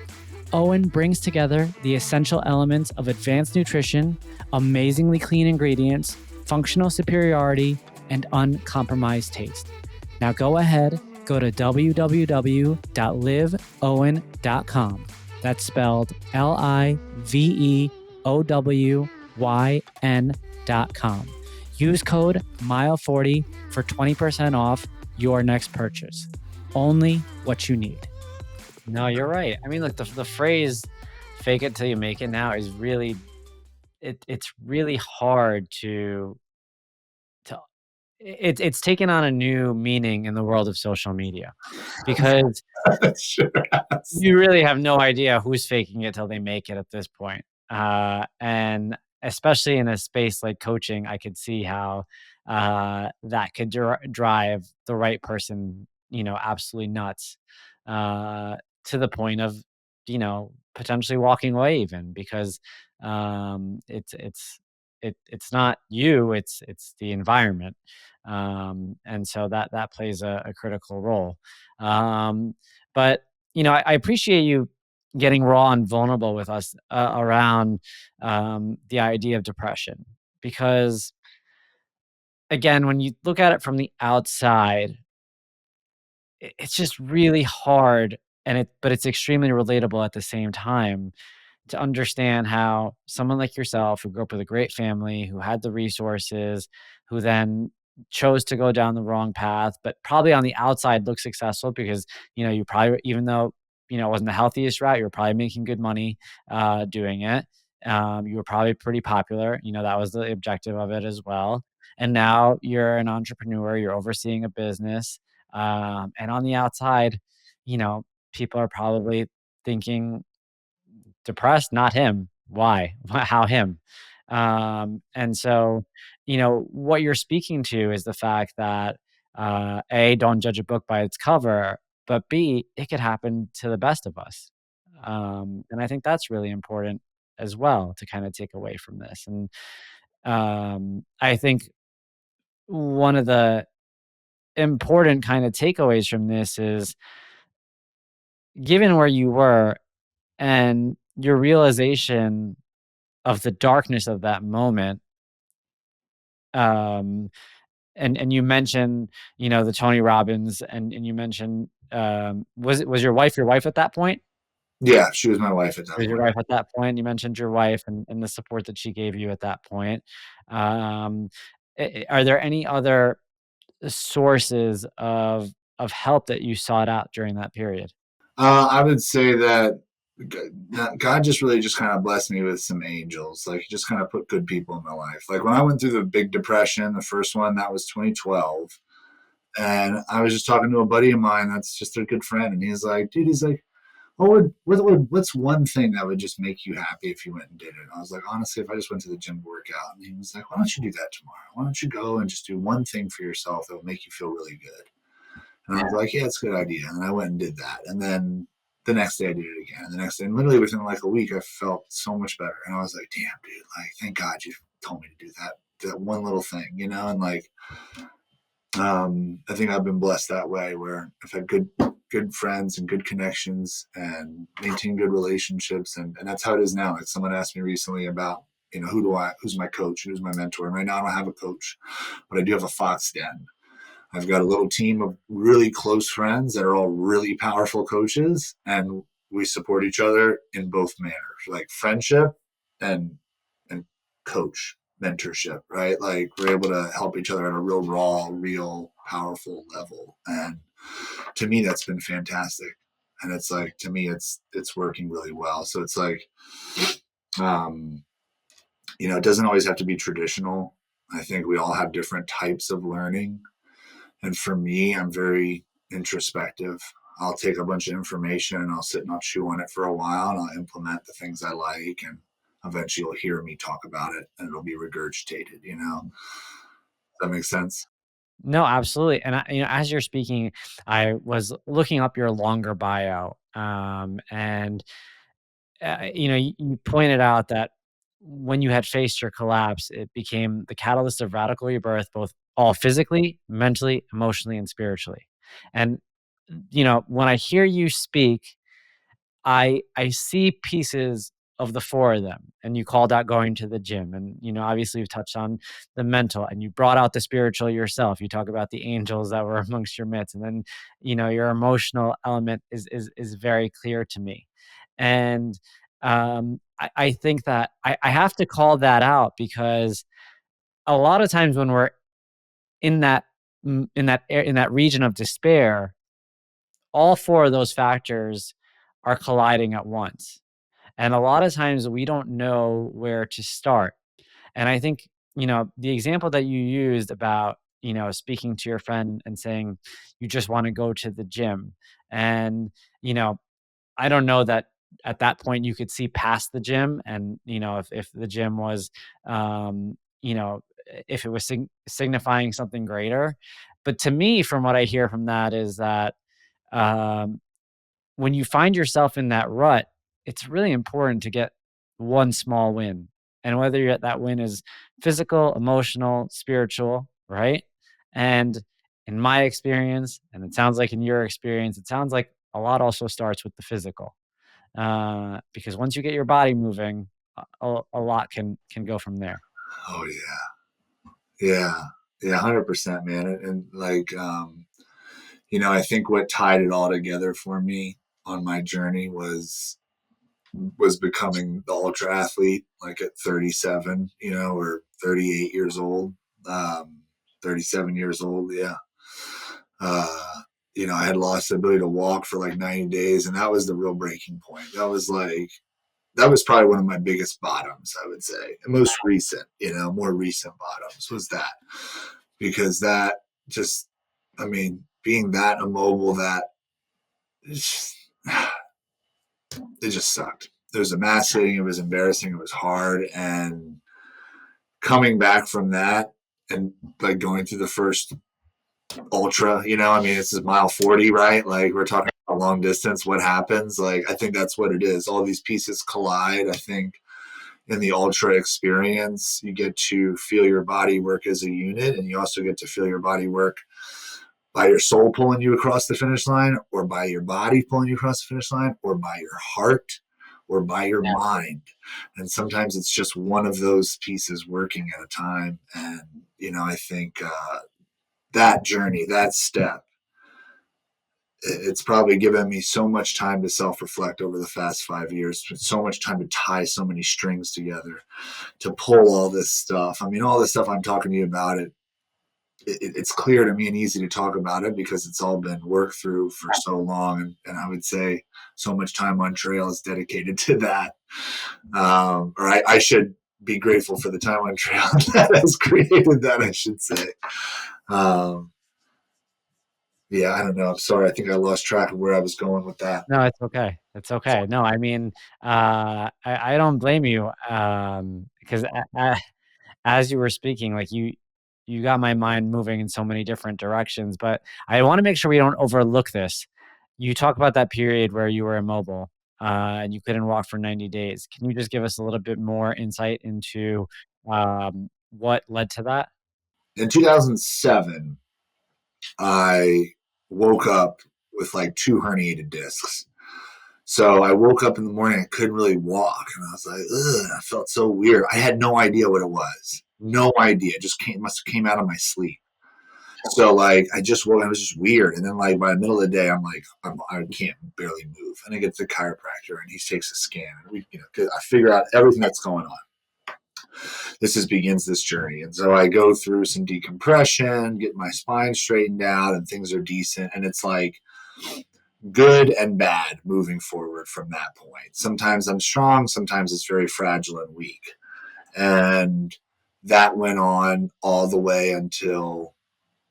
OWYN brings together the essential elements of advanced nutrition, amazingly clean ingredients, functional superiority, and uncompromised taste. Now go ahead, go to www.liveowyn.com. That's spelled LIVEOWYN.com. Use code MILE40 for 20% off your next purchase. Only what you need. No, you're right. I mean, look, the phrase "fake it till you make it" now is really, it's really hard to it's taken on a new meaning in the world of social media because Sure. you really have no idea who's faking it till they make it at this point. And especially in a space like coaching, I could see how that could drive the right person, absolutely nuts, to the point of, potentially walking away even because it's not you, it's the environment. And so that plays a critical role. But I appreciate you getting raw and vulnerable with us around the idea of depression, because again, when you look at it from the outside, it's just really hard, but it's extremely relatable at the same time to understand how someone like yourself, who grew up with a great family, who had the resources, who then chose to go down the wrong path, but probably on the outside look successful because, you probably, even though, it wasn't the healthiest route, you were probably making good money doing it. You were probably pretty popular. That was the objective of it as well. And now you're an entrepreneur, you're overseeing a business. And on the outside, you know, people are probably thinking depressed, not him. Why? How him? And so, what you're speaking to is the fact that A, don't judge a book by its cover, but B, it could happen to the best of us. And I think that's really important as well to kind of take away from this. And I think one of the important kind of takeaways from this is given where you were and your realization of the darkness of that moment, um, and you mentioned, the Tony Robbins, and you mentioned, was your wife at that point? Yeah, she was my wife at that Was your point. wife at that point? You mentioned your wife and the support that she gave you at that point. Um, are there any other sources of help that you sought out during that period? I would say that God just really just kind of blessed me with some angels. Like, he just kind of put good people in my life. Like, when I went through the big depression, the first one, that was 2012. And I was just talking to a buddy of mine that's just a good friend. And he's like, dude, he's like, what's one thing that would just make you happy if you went and did it? And I was like, honestly, if I just went to the gym to work out. And he was like, why don't you do that tomorrow? Why don't you go and just do one thing for yourself that will make you feel really good? And I was like, yeah, it's a good idea. And I went and did that. And then the next day I did it again. And the next day, and literally within like a week, I felt so much better. And I was like, damn, dude, like, thank God you told me to do that one little thing, And like, I think I've been blessed that way where I've had good friends and good connections and maintain good relationships. And that's how it is now. Like, someone asked me recently about, who's my coach, who's my mentor. And right now I don't have a coach, but I do have a Fox Den. I've got a little team of really close friends that are all really powerful coaches, and we support each other in both manners, like friendship and and coach mentorship, right? Like, we're able to help each other at a real raw, real powerful level. And to me, that's been fantastic. And it's like, to me, it's working really well. So it's like, um, it doesn't always have to be traditional. I think we all have different types of learning. And for me, I'm very introspective. I'll take a bunch of information and I'll sit and I'll chew on it for a while and I'll implement the things I like. And eventually you'll hear me talk about it and it'll be regurgitated. Does that make sense? No, absolutely. And as you're speaking, I was looking up your longer bio, and you pointed out that when you had faced your collapse, it became the catalyst of radical rebirth, both all physically, mentally, emotionally, and spiritually. And when I hear you speak, I see pieces of the four of them, and you called out going to the gym, and obviously you've touched on the mental, and you brought out the spiritual yourself. You talk about the angels that were amongst your midst, and then your emotional element is very clear to me, and I think that I have to call that out because a lot of times when we're in that in that region of despair, all four of those factors are colliding at once. And a lot of times we don't know where to start. And I think, the example that you used about, speaking to your friend and saying you just want to go to the gym. And, you know, I don't know that at that point you could see past the gym and, if the gym was, um, you know, if it was signifying something greater. But to me, from what I hear from that is that, um, when you find yourself in that rut, it's really important to get one small win. And whether that win is physical, emotional, spiritual, right? And in my experience, and it sounds like in your experience, it sounds like a lot also starts with the physical. Because once you get your body moving, a lot can go from there. Oh yeah. Yeah. Yeah. 100%, man. And like, I think what tied it all together for me on my journey was becoming the ultra athlete, like at 37, or 38 years old. Um, 37 years old. Yeah. You know, I had lost the ability to walk for like 90 days, and that was the real breaking point. That was probably one of my biggest bottoms, I would say. And most recent, you know, more recent bottoms was that. Because that just, I mean, being that immobile, that it just sucked. It was emasculating, it was embarrassing, it was hard. And coming back from that and like going through the first ultra, you know, I mean, this is Mile40, right? Like we're talking about long distance. What happens? Like, I think that's what it is. All these pieces collide. I think in the ultra experience, you get to feel your body work as a unit, and you also get to feel your body work by your soul pulling you across the finish line, or by your body pulling you across the finish line, or by your heart, or by your mind. And sometimes it's just one of those pieces working at a time. And, you know, I think that journey, that step, it's probably given me so much time to self-reflect over the past 5 years, so much time to tie so many strings together, to pull all this stuff. I mean, all this stuff I'm talking to you about, it's clear to me and easy to talk about it because it's all been worked through for so long. And I would say so much time on trail is dedicated to that. I should be grateful for the time on trail that has created that, I should say. Yeah, I don't know. Sorry, I think I lost track of where I was going with that. No, it's okay. It's okay. No, I mean, I don't blame you, because as you were speaking, like you got my mind moving in so many different directions. But I want to make sure we don't overlook this. You talk about that period where you were immobile, and you couldn't walk for 90 days. Can you just give us a little bit more insight into what led to that? In 2007, I woke up with like 2 herniated discs. So I woke up in the morning, I couldn't really walk, and I was like, ugh, I felt so weird. I had no idea what it was. No idea. It just must have came out of my sleep. So like I just woke, it was just weird. And then like by the middle of the day, I'm like, I can't barely move. And I get to the chiropractor and he takes a scan. And we, you know, I figure out everything that's going on. Begins this journey. And so I go through some decompression, get my spine straightened out, and things are decent. And it's like good and bad moving forward from that point. Sometimes I'm strong, sometimes it's very fragile and weak. And that went on all the way until,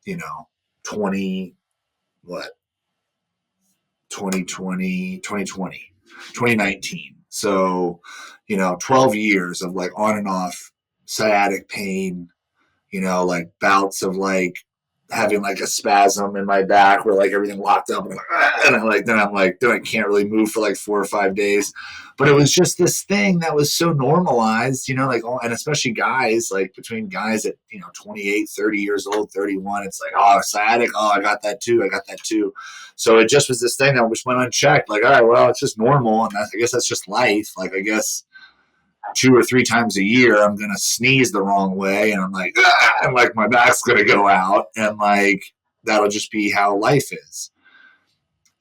you know, 20, what, 2020, 2020, 2019. So, you know, 12 years of like on and off sciatic pain, you know, like bouts of like having like a spasm in my back where like everything locked up, and I'm like, then I can't really move for like 4 or 5 days. But it was just this thing that was so normalized, you know, like, oh, and especially guys, like between guys at, you know, 28, 30 years old, 31, it's like, oh, sciatic, oh, I got that too. So it just was this thing that just went unchecked. Like, all right, well, it's just normal. And I guess that's just life. Like, I guess 2 or 3 times a year, I'm going to sneeze the wrong way. And I'm like, ah! And like my back's going to go out. And like, that'll just be how life is.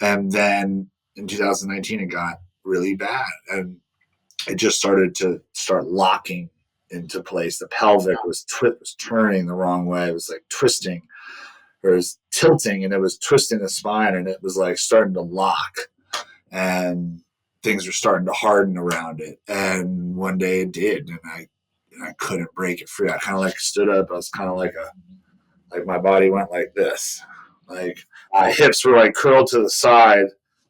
And then in 2019, it got really bad. And it just started to locking into place. The pelvic was turning the wrong way. It was like twisting, or it was tilting, and it was twisting the spine, and it was like starting to lock. And things were starting to harden around it. And one day it did, and I couldn't break it free. I kind of like stood up. I was kind of like my body went like this. Like my hips were like curled to the side,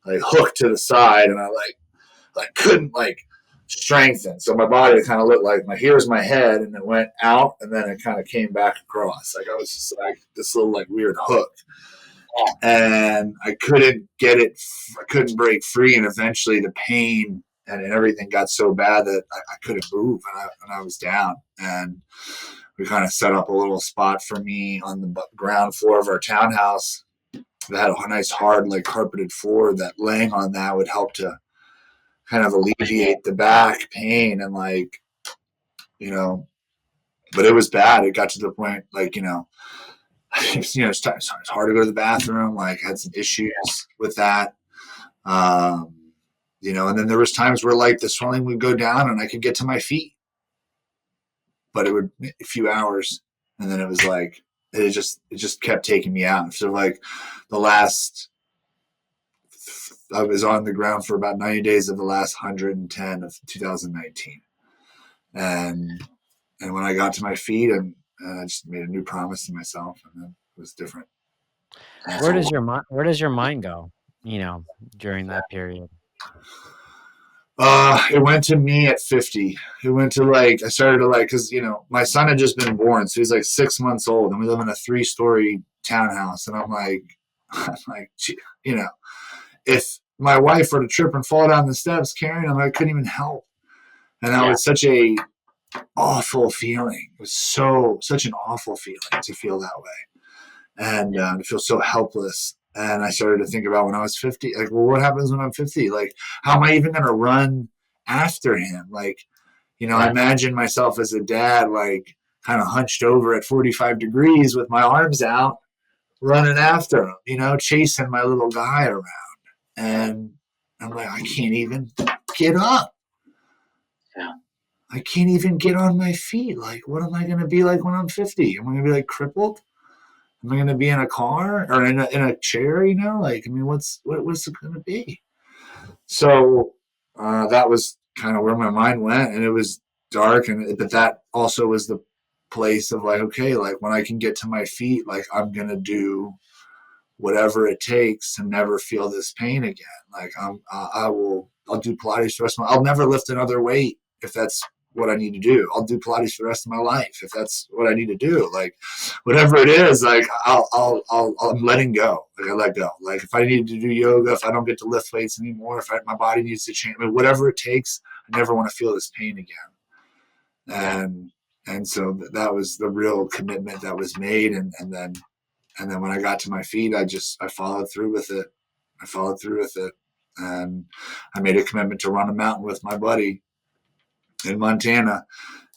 like hooked to the side, and I couldn't like strengthen. So my body kind of looked like here's my head, and it went out, and then it kind of came back across. Like I was just like this little like weird hook. And I couldn't get it. I couldn't break free. And eventually the pain and everything got so bad that I couldn't move, and I was down. And we kind of set up a little spot for me on the ground floor of our townhouse that had a nice hard like carpeted floor, that laying on that would help to kind of alleviate the back pain. And like, you know, but it was bad. It got to the point like, you know, it's hard to go to the bathroom. Like, had some issues with that, you know. And then there was times where like the swelling would go down, and I could get to my feet, but it would a few hours, and then it was like it just kept taking me out. So like the last, I was on the ground for about 90 days of the last 110 of 2019. And when I got to my feet, and I just made a new promise to myself, and then it was different. Where does your mind go, during that period? It went to me at 50. It went to like, I started to like, because, my son had just been born. So he's like 6 months old, and we live in a 3-story townhouse. And I'm like, I'm like, you know, if my wife were to trip and fall down the steps carrying him, I couldn't even help. And that was such a awful feeling. It was such an awful feeling to feel that way, and to feel so helpless. And I started to think about when I was 50, like, well, what happens when I'm 50? Like, how am I even going to run after him? Like, I imagine myself as a dad, like kind of hunched over at 45 degrees with my arms out, running after him, chasing my little guy around. And I'm like, I can't even get up. Yeah. I can't even get on my feet. Like, what am I going to be like when I'm 50? Am I going to be like crippled? Am I going to be in a car or in a chair? Like, I mean, what's it going to be? So that was kind of where my mind went, and it was dark. But that also was the place of like, okay, like when I can get to my feet, like I'm going to do whatever it takes to never feel this pain again. Like I'll do Pilates for the rest of I'll never lift another weight if that's what I need to do. I'll do Pilates for the rest of my life if that's what I need to do. Like whatever it is, like I'm letting go. Like I let go. Like if I need to do yoga, if I don't get to lift weights anymore, if my body needs to change, I mean, whatever it takes, I never want to feel this pain again. And so that was the real commitment that was made. And then when I got to my feet, I followed through with it. And I made a commitment to run a mountain with my buddy in Montana.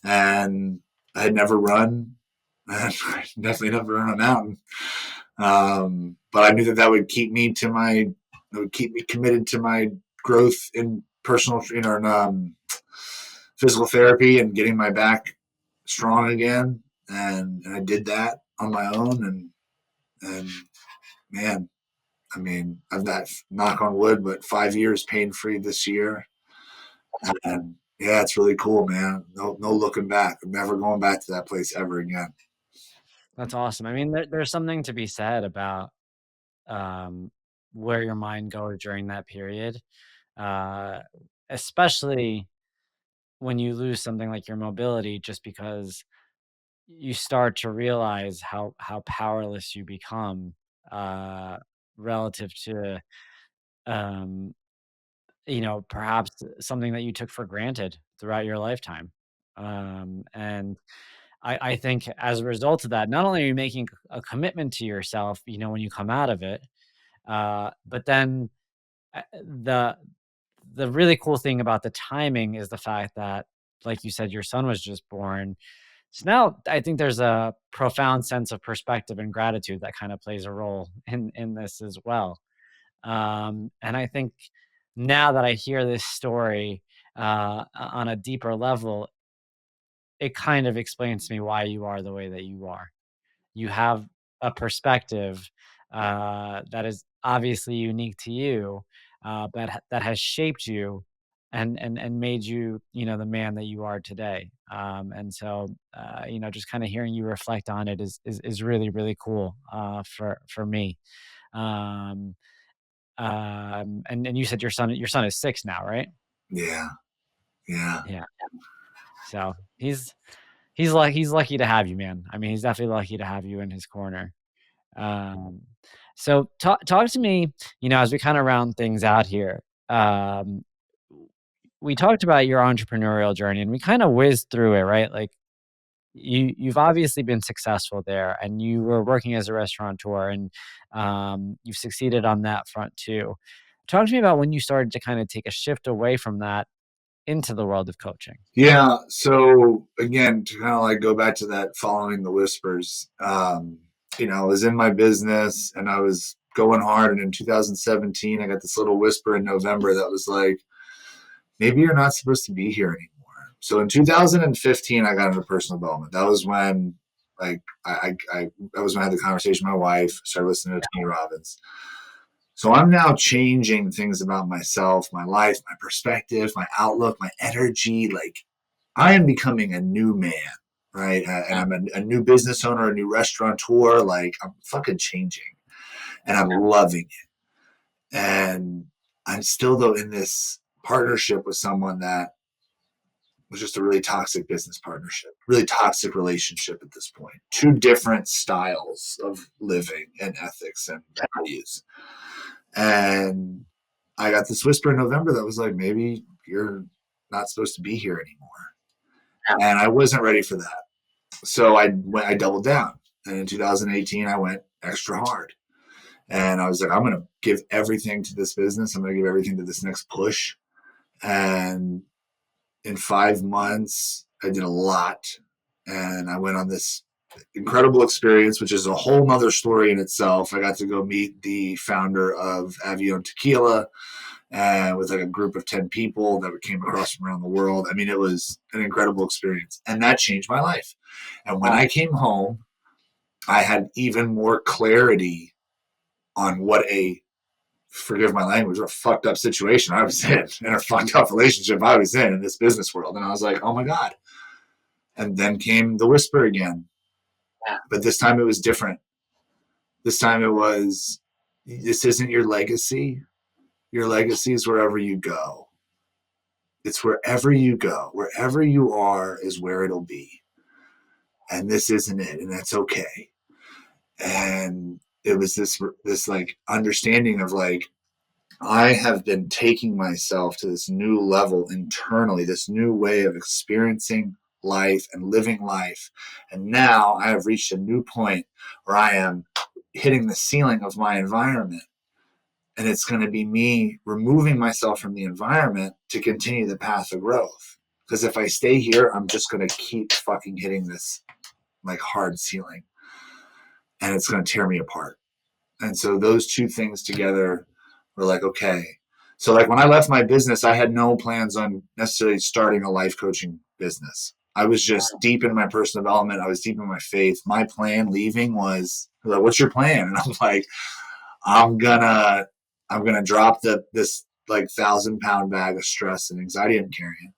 And I had never run, and I definitely never run a mountain. But I knew that would keep me committed to my growth in personal, physical therapy and getting my back strong again. And I did that on my own. And man, I mean, I've got, knock on wood, but 5 years pain free this year. And yeah, it's really cool, man. No looking back. I'm never going back to that place ever again. That's awesome. I mean, there's something to be said about um, where your mind goes during that period, uh, especially when you lose something like your mobility, just because you start to realize how powerless you become relative to um, perhaps something that you took for granted throughout your lifetime. And I think as a result of that, not only are you making a commitment to yourself, when you come out of it, but then the really cool thing about the timing is the fact that, like you said, your son was just born. So now I think there's a profound sense of perspective and gratitude that kind of plays a role in this as well. And I think now that I hear this story on a deeper level, it kind of explains to me why you are the way that you are. You have a perspective that is obviously unique to you, that has shaped you and made you, the man that you are today. And so, just kind of hearing you reflect on it is really really cool for me. Um, and you said your son is 6 now, right? Yeah. Yeah. Yeah. So he's lucky to have you, man. I mean, he's definitely lucky to have you in his corner. Um, so talk to me, as we kind of round things out here. Um, we talked about your entrepreneurial journey and we kind of whizzed through it, right? Like you've obviously been successful there and you were working as a restaurateur and you've succeeded on that front too. Talk to me about when you started to kind of take a shift away from that into the world of coaching. Yeah. So again, to kind of like go back to that following the whispers, I was in my business and I was going hard. And in 2017, I got this little whisper in November that was like, maybe you're not supposed to be here anymore. So in 2015, I got into personal development. That was when Like I was when I had the conversation with my wife, started listening to Tony Robbins. So I'm now changing things about myself, my life, my perspective, my outlook, my energy. Like I am becoming a new man, right? And I'm a new business owner, a new restaurateur. Like I'm fucking changing, and I'm loving it. And I'm still though in this partnership with someone that was just a really toxic business partnership, really toxic relationship at this point. Two different styles of living and ethics and values. And I got this whisper in November that was like, maybe you're not supposed to be here anymore. And I wasn't ready for that. So I doubled down. And in 2018, I went extra hard. And I was like, I'm going to give everything to this business. I'm going to give everything to this next push. And in 5 months, I did a lot. And I went on this incredible experience, which is a whole nother story in itself. I got to go meet the founder of Avion Tequila, and with like a group of 10 people that came across from around the world. I mean, it was an incredible experience, and that changed my life. And when I came home, I had even more clarity on what a, forgive my language, what a fucked up situation I was in, and a fucked up relationship I was in this business world. And I was like, oh my God. And then came the whisper again. But this time it was different. This time it was, this isn't your legacy. Your legacy is wherever you go. It's wherever you go. Wherever you are is where it'll be. And this isn't it. And that's okay. And it was this like understanding of like, I have been taking myself to this new level internally, this new way of experiencing life and living life. And now I have reached a new point where I am hitting the ceiling of my environment. And it's going to be me removing myself from the environment to continue the path of growth. Because if I stay here, I'm just going to keep fucking hitting this like hard ceiling. And it's going to tear me apart. And so those two things together were like, okay. So like when I left my business, I had no plans on necessarily starting a life coaching business. I was just deep in my personal development. I was deep in my faith. My plan leaving was like, what's your plan? And I'm like, I'm gonna drop this like 1,000-pound bag of stress and anxiety I'm carrying.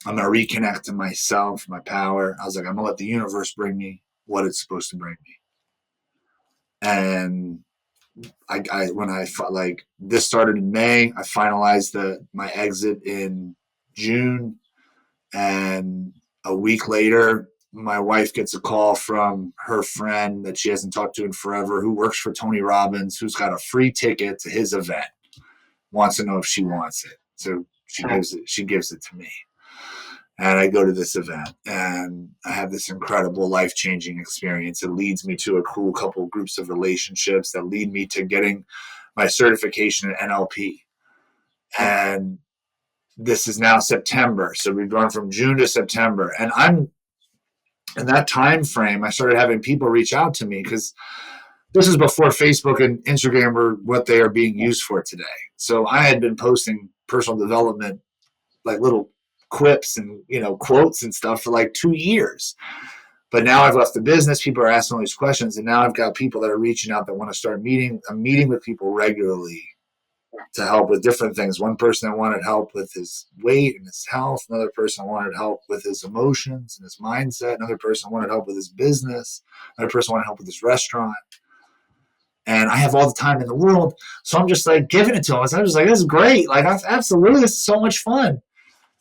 I'm gonna reconnect to myself, my power. I was like, I'm gonna let the universe bring me what it's supposed to bring me. And when I like this started in May, I finalized my exit in June, and a week later, my wife gets a call from her friend that she hasn't talked to in forever, who works for Tony Robbins, who's got a free ticket to his event, wants to know if she wants it. So she gives it to me. And I go to this event and I have this incredible life-changing experience. It leads me to a cool couple of groups of relationships that lead me to getting my certification in NLP. And this is now September. So we've gone from June to September. And I'm in that time frame, I started having people reach out to me because this is before Facebook and Instagram were what they are being used for today. So I had been posting personal development, like little quips and quotes and stuff for like 2 years. But now I've left the business. People are asking all these questions, and now I've got people that are reaching out that want to start meeting. I'm meeting with people regularly to help with different things. One person wanted help with his weight and his health. Another person wanted help with his emotions and his mindset. Another person wanted help with his business. Another person wanted help with his restaurant. And I have all the time in the world. So I'm just like giving it to them. So I'm just like, this is great. Like, absolutely, this is so much fun.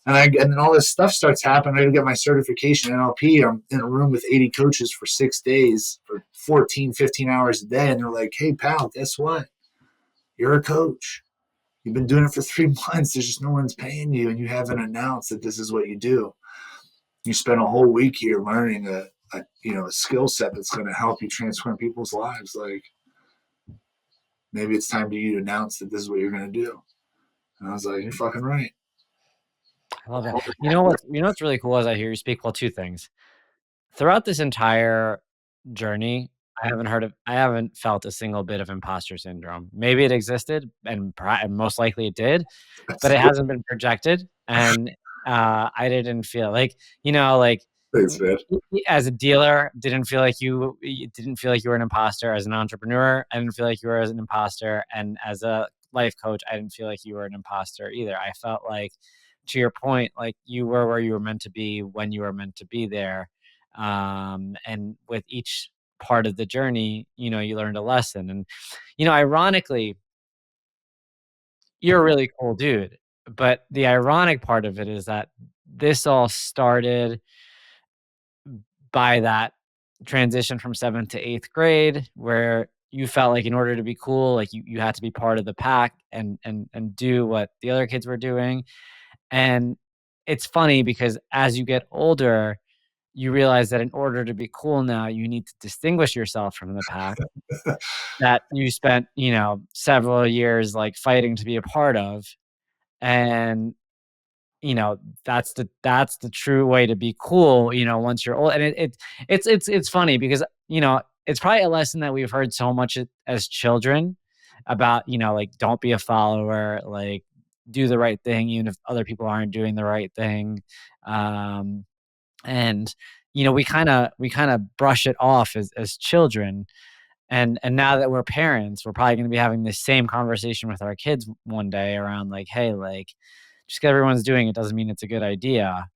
And then all this stuff starts happening. I get my certification in NLP. I'm in a room with 80 coaches for 6 days for 14, 15 hours a day. And they're like, hey, pal, guess what? You're a coach. You've been doing it for 3 months. There's just no one's paying you, and you haven't announced that this is what you do. You spend a whole week here learning a skill set that's going to help you transform people's lives. Like, maybe it's time for you to announce that this is what you're going to do. And I was like, you're fucking right. I love that. You know what's really cool as I hear you speak? Well, two things. Throughout this entire journey, I haven't felt a single bit of imposter syndrome. Maybe it existed, and most likely it did, but it hasn't been projected. And I didn't feel like Thanks, man. As a dealer, didn't feel like you were an imposter. As an entrepreneur, I didn't feel like you were as an imposter. And as a life coach, I didn't feel like you were an imposter either. I felt like, to your point, like you were where you were meant to be when you were meant to be there. And with each part of the journey, you learned a lesson. And, ironically, you're a really cool dude. But the ironic part of it is that this all started by that transition from 7th to 8th grade, where you felt like in order to be cool, like you had to be part of the pack and do what the other kids were doing. And it's funny because as you get older, you realize that in order to be cool now, you need to distinguish yourself from the pack that you spent, several years like fighting to be a part of. And you know, that's the true way to be cool, once you're old. And it's funny because, it's probably a lesson that we've heard so much as children about, like, don't be a follower, like, do the right thing even if other people aren't doing the right thing. Um, and we kind of brush it off as children. And now that we're parents, we're probably going to be having the same conversation with our kids one day around like, hey, like, just 'cause everyone's doing it doesn't mean it's a good idea.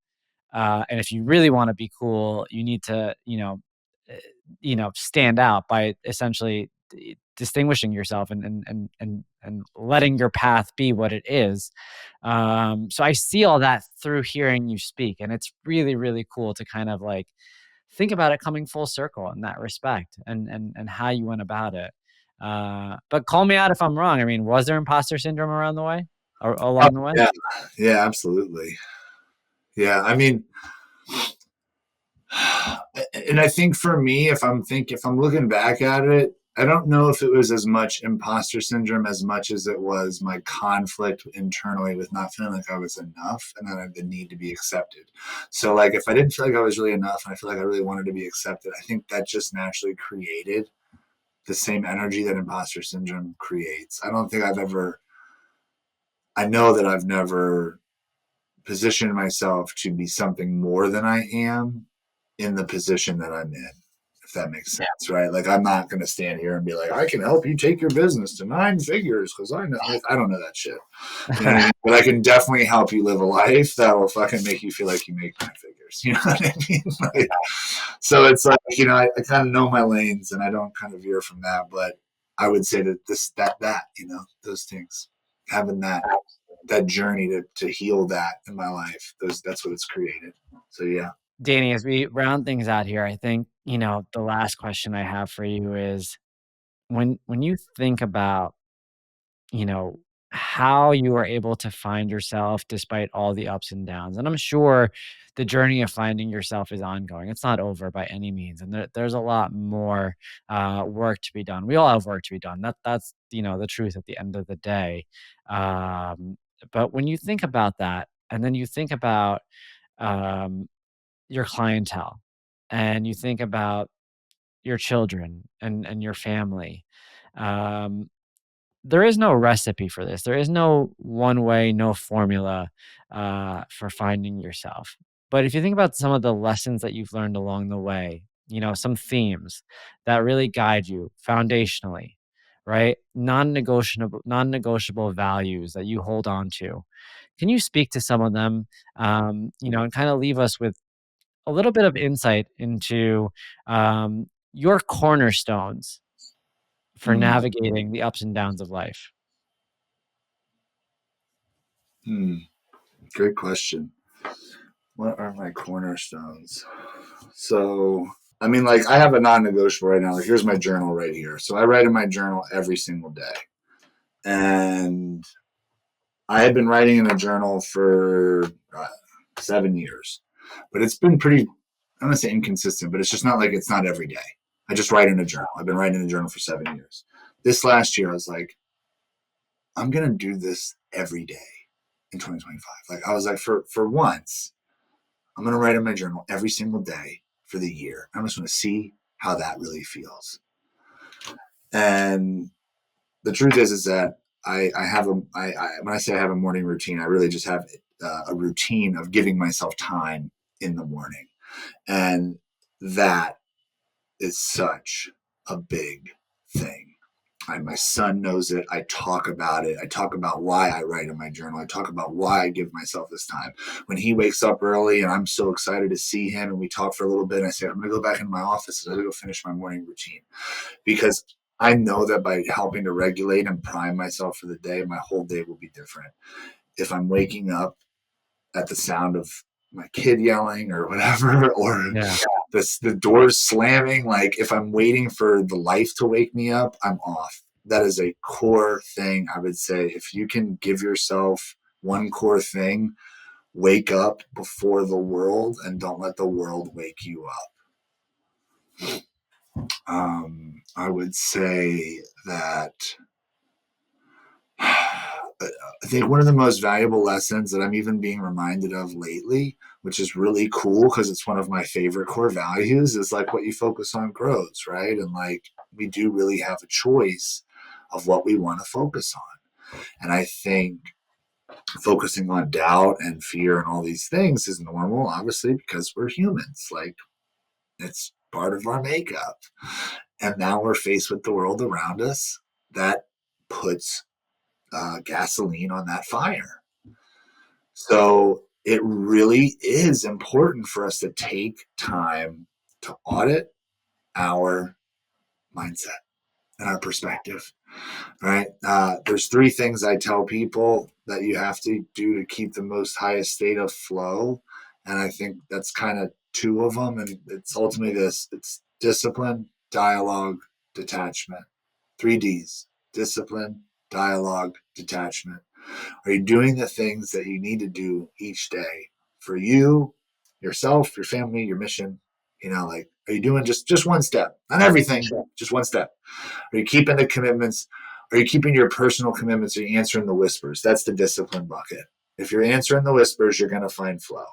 And if you really want to be cool, you need to, uh, stand out by essentially distinguishing yourself and letting your path be what it is. So I see all that through hearing you speak, and it's really, really cool to kind of like think about it coming full circle in that respect and how you went about it. But call me out if I'm wrong. I mean, was there imposter syndrome around the way or Oh, along the way? yeah, yeah, absolutely. Yeah, I mean, and I think for me, if I'm looking back at it, I don't know if it was as much imposter syndrome as much as it was my conflict internally with not feeling like I was enough and then I had the need to be accepted. So like if I didn't feel like I was really enough and I feel like I really wanted to be accepted, I think that just naturally created the same energy that imposter syndrome creates. I know that I've never positioned myself to be something more than I am in the position that I'm in, if that makes sense, right? Like I'm not going to stand here and be like, I can help you take your business to 9 figures because I know, like, I don't know that shit. You know what I mean? But I can definitely help you live a life that will fucking make you feel like you make 9 figures. You know what I mean? Like, so it's like, I kind of know my lanes and I don't kind of veer from that. But I would say that those things, having that journey to heal that in my life, that's what it's created. So yeah. Danny, as we round things out here, I think, the last question I have for you is when you think about, you know, how you are able to find yourself despite all the ups and downs. And I'm sure the journey of finding yourself is ongoing. It's not over by any means. And there's a lot more work to be done. We all have work to be done. That's, the truth at the end of the day. Um, but when you think about that, and then you think about um, your clientele, and you think about your children and your family, um, there is no recipe for this. There is no one way, no formula for finding yourself. But if you think about some of the lessons that you've learned along the way, some themes that really guide you foundationally, right? Non-negotiable values that you hold on to. Can you speak to some of them, and kind of leave us with a little bit of insight into your cornerstones for Mm, navigating the ups and downs of life? Great question. What are my cornerstones? So, I mean, like, I have a non negotiable right now. Like, here's my journal right here. So, I write in my journal every single day. And I had been writing in a journal for 7 years, but it's been pretty, I'm going to say inconsistent, but it's not every day. I just write in a journal. I've been writing in a journal for 7 years. This last year, I was like, I'm going to do this every day in 2025. Like, I was like, for once, I'm going to write in my journal every single day for the year. I'm just going to see how that really feels. And the truth is that I have when I say I have a morning routine, I really just have a routine of giving myself time in the morning. And that is such a big thing. My son knows it. I talk about it. I talk about why I write in my journal. I talk about why I give myself this time. When he wakes up early and I'm so excited to see him and we talk for a little bit, and I say, I'm going to go back into my office and I'm going to go finish my morning routine. Because I know that by helping to regulate and prime myself for the day, my whole day will be different. If I'm waking up at the sound of my kid yelling or whatever, or the doors slamming, like if I'm waiting for the life to wake me up, I'm off. That is a core thing. I would say if you can give yourself one core thing, wake up before the world and don't let the world wake you up. I would say that I think one of the most valuable lessons that I'm even being reminded of lately, which is really cool because it's one of my favorite core values, is like what you focus on grows, right? And like we do really have a choice of what we want to focus on. And I think focusing on doubt and fear and all these things is normal, obviously, because we're humans. Like it's part of our makeup. And now we're faced with the world around us that puts gasoline on that fire. So it really is important for us to take time to audit our mindset and our perspective, right? There's three things I tell people that you have to do to keep the most highest state of flow. And I think that's kind of two of them. And it's ultimately this, it's discipline, dialogue, detachment. 3Ds: discipline, dialogue, detachment. Are you doing the things that you need to do each day for you, yourself, your family, your mission? Like, are you doing just one step? Not everything, just one step. Are you keeping the commitments? Are you keeping your personal commitments? Are you answering the whispers? That's the discipline bucket. If you're answering the whispers, you're going to find flow.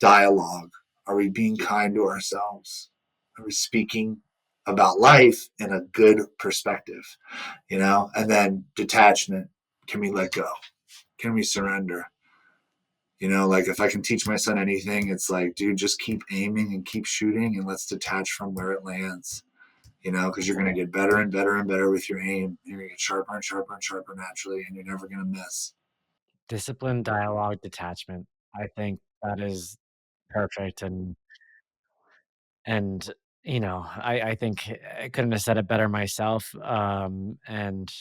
Dialogue. Are we being kind to ourselves? Are we speaking about life in a good perspective? And then detachment. Can we let go? Can we surrender? Like if I can teach my son anything, it's like, dude, just keep aiming and keep shooting and let's detach from where it lands, because you're going to get better and better and better with your aim. You're going to get sharper and sharper and sharper naturally, and you're never going to miss. Discipline, dialogue, detachment. I think that is perfect. And I think I couldn't have said it better myself. And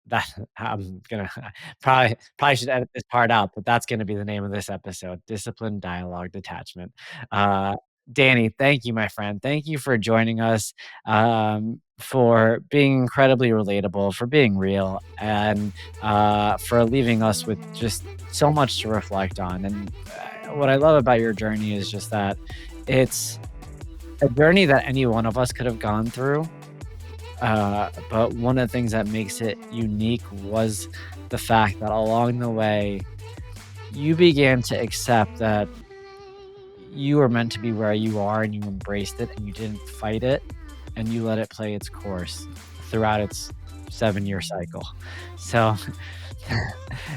that I'm gonna probably should edit this part out, but that's gonna be the name of this episode: discipline, dialogue, detachment. Uh, Danny, thank you, my friend. Thank you for joining us, for being incredibly relatable, for being real, and for leaving us with just so much to reflect on. And what I love about your journey is just that it's a journey that any one of us could have gone through. But one of the things that makes it unique was the fact that along the way, you began to accept that you were meant to be where you are and you embraced it and you didn't fight it and you let it play its course throughout its 7-year cycle. So,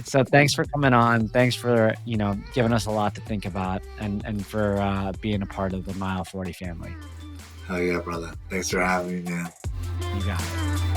so thanks for coming on. Thanks for, giving us a lot to think about and for being a part of the Mile40 family. Oh yeah, brother. Thanks for having me, man. You got it.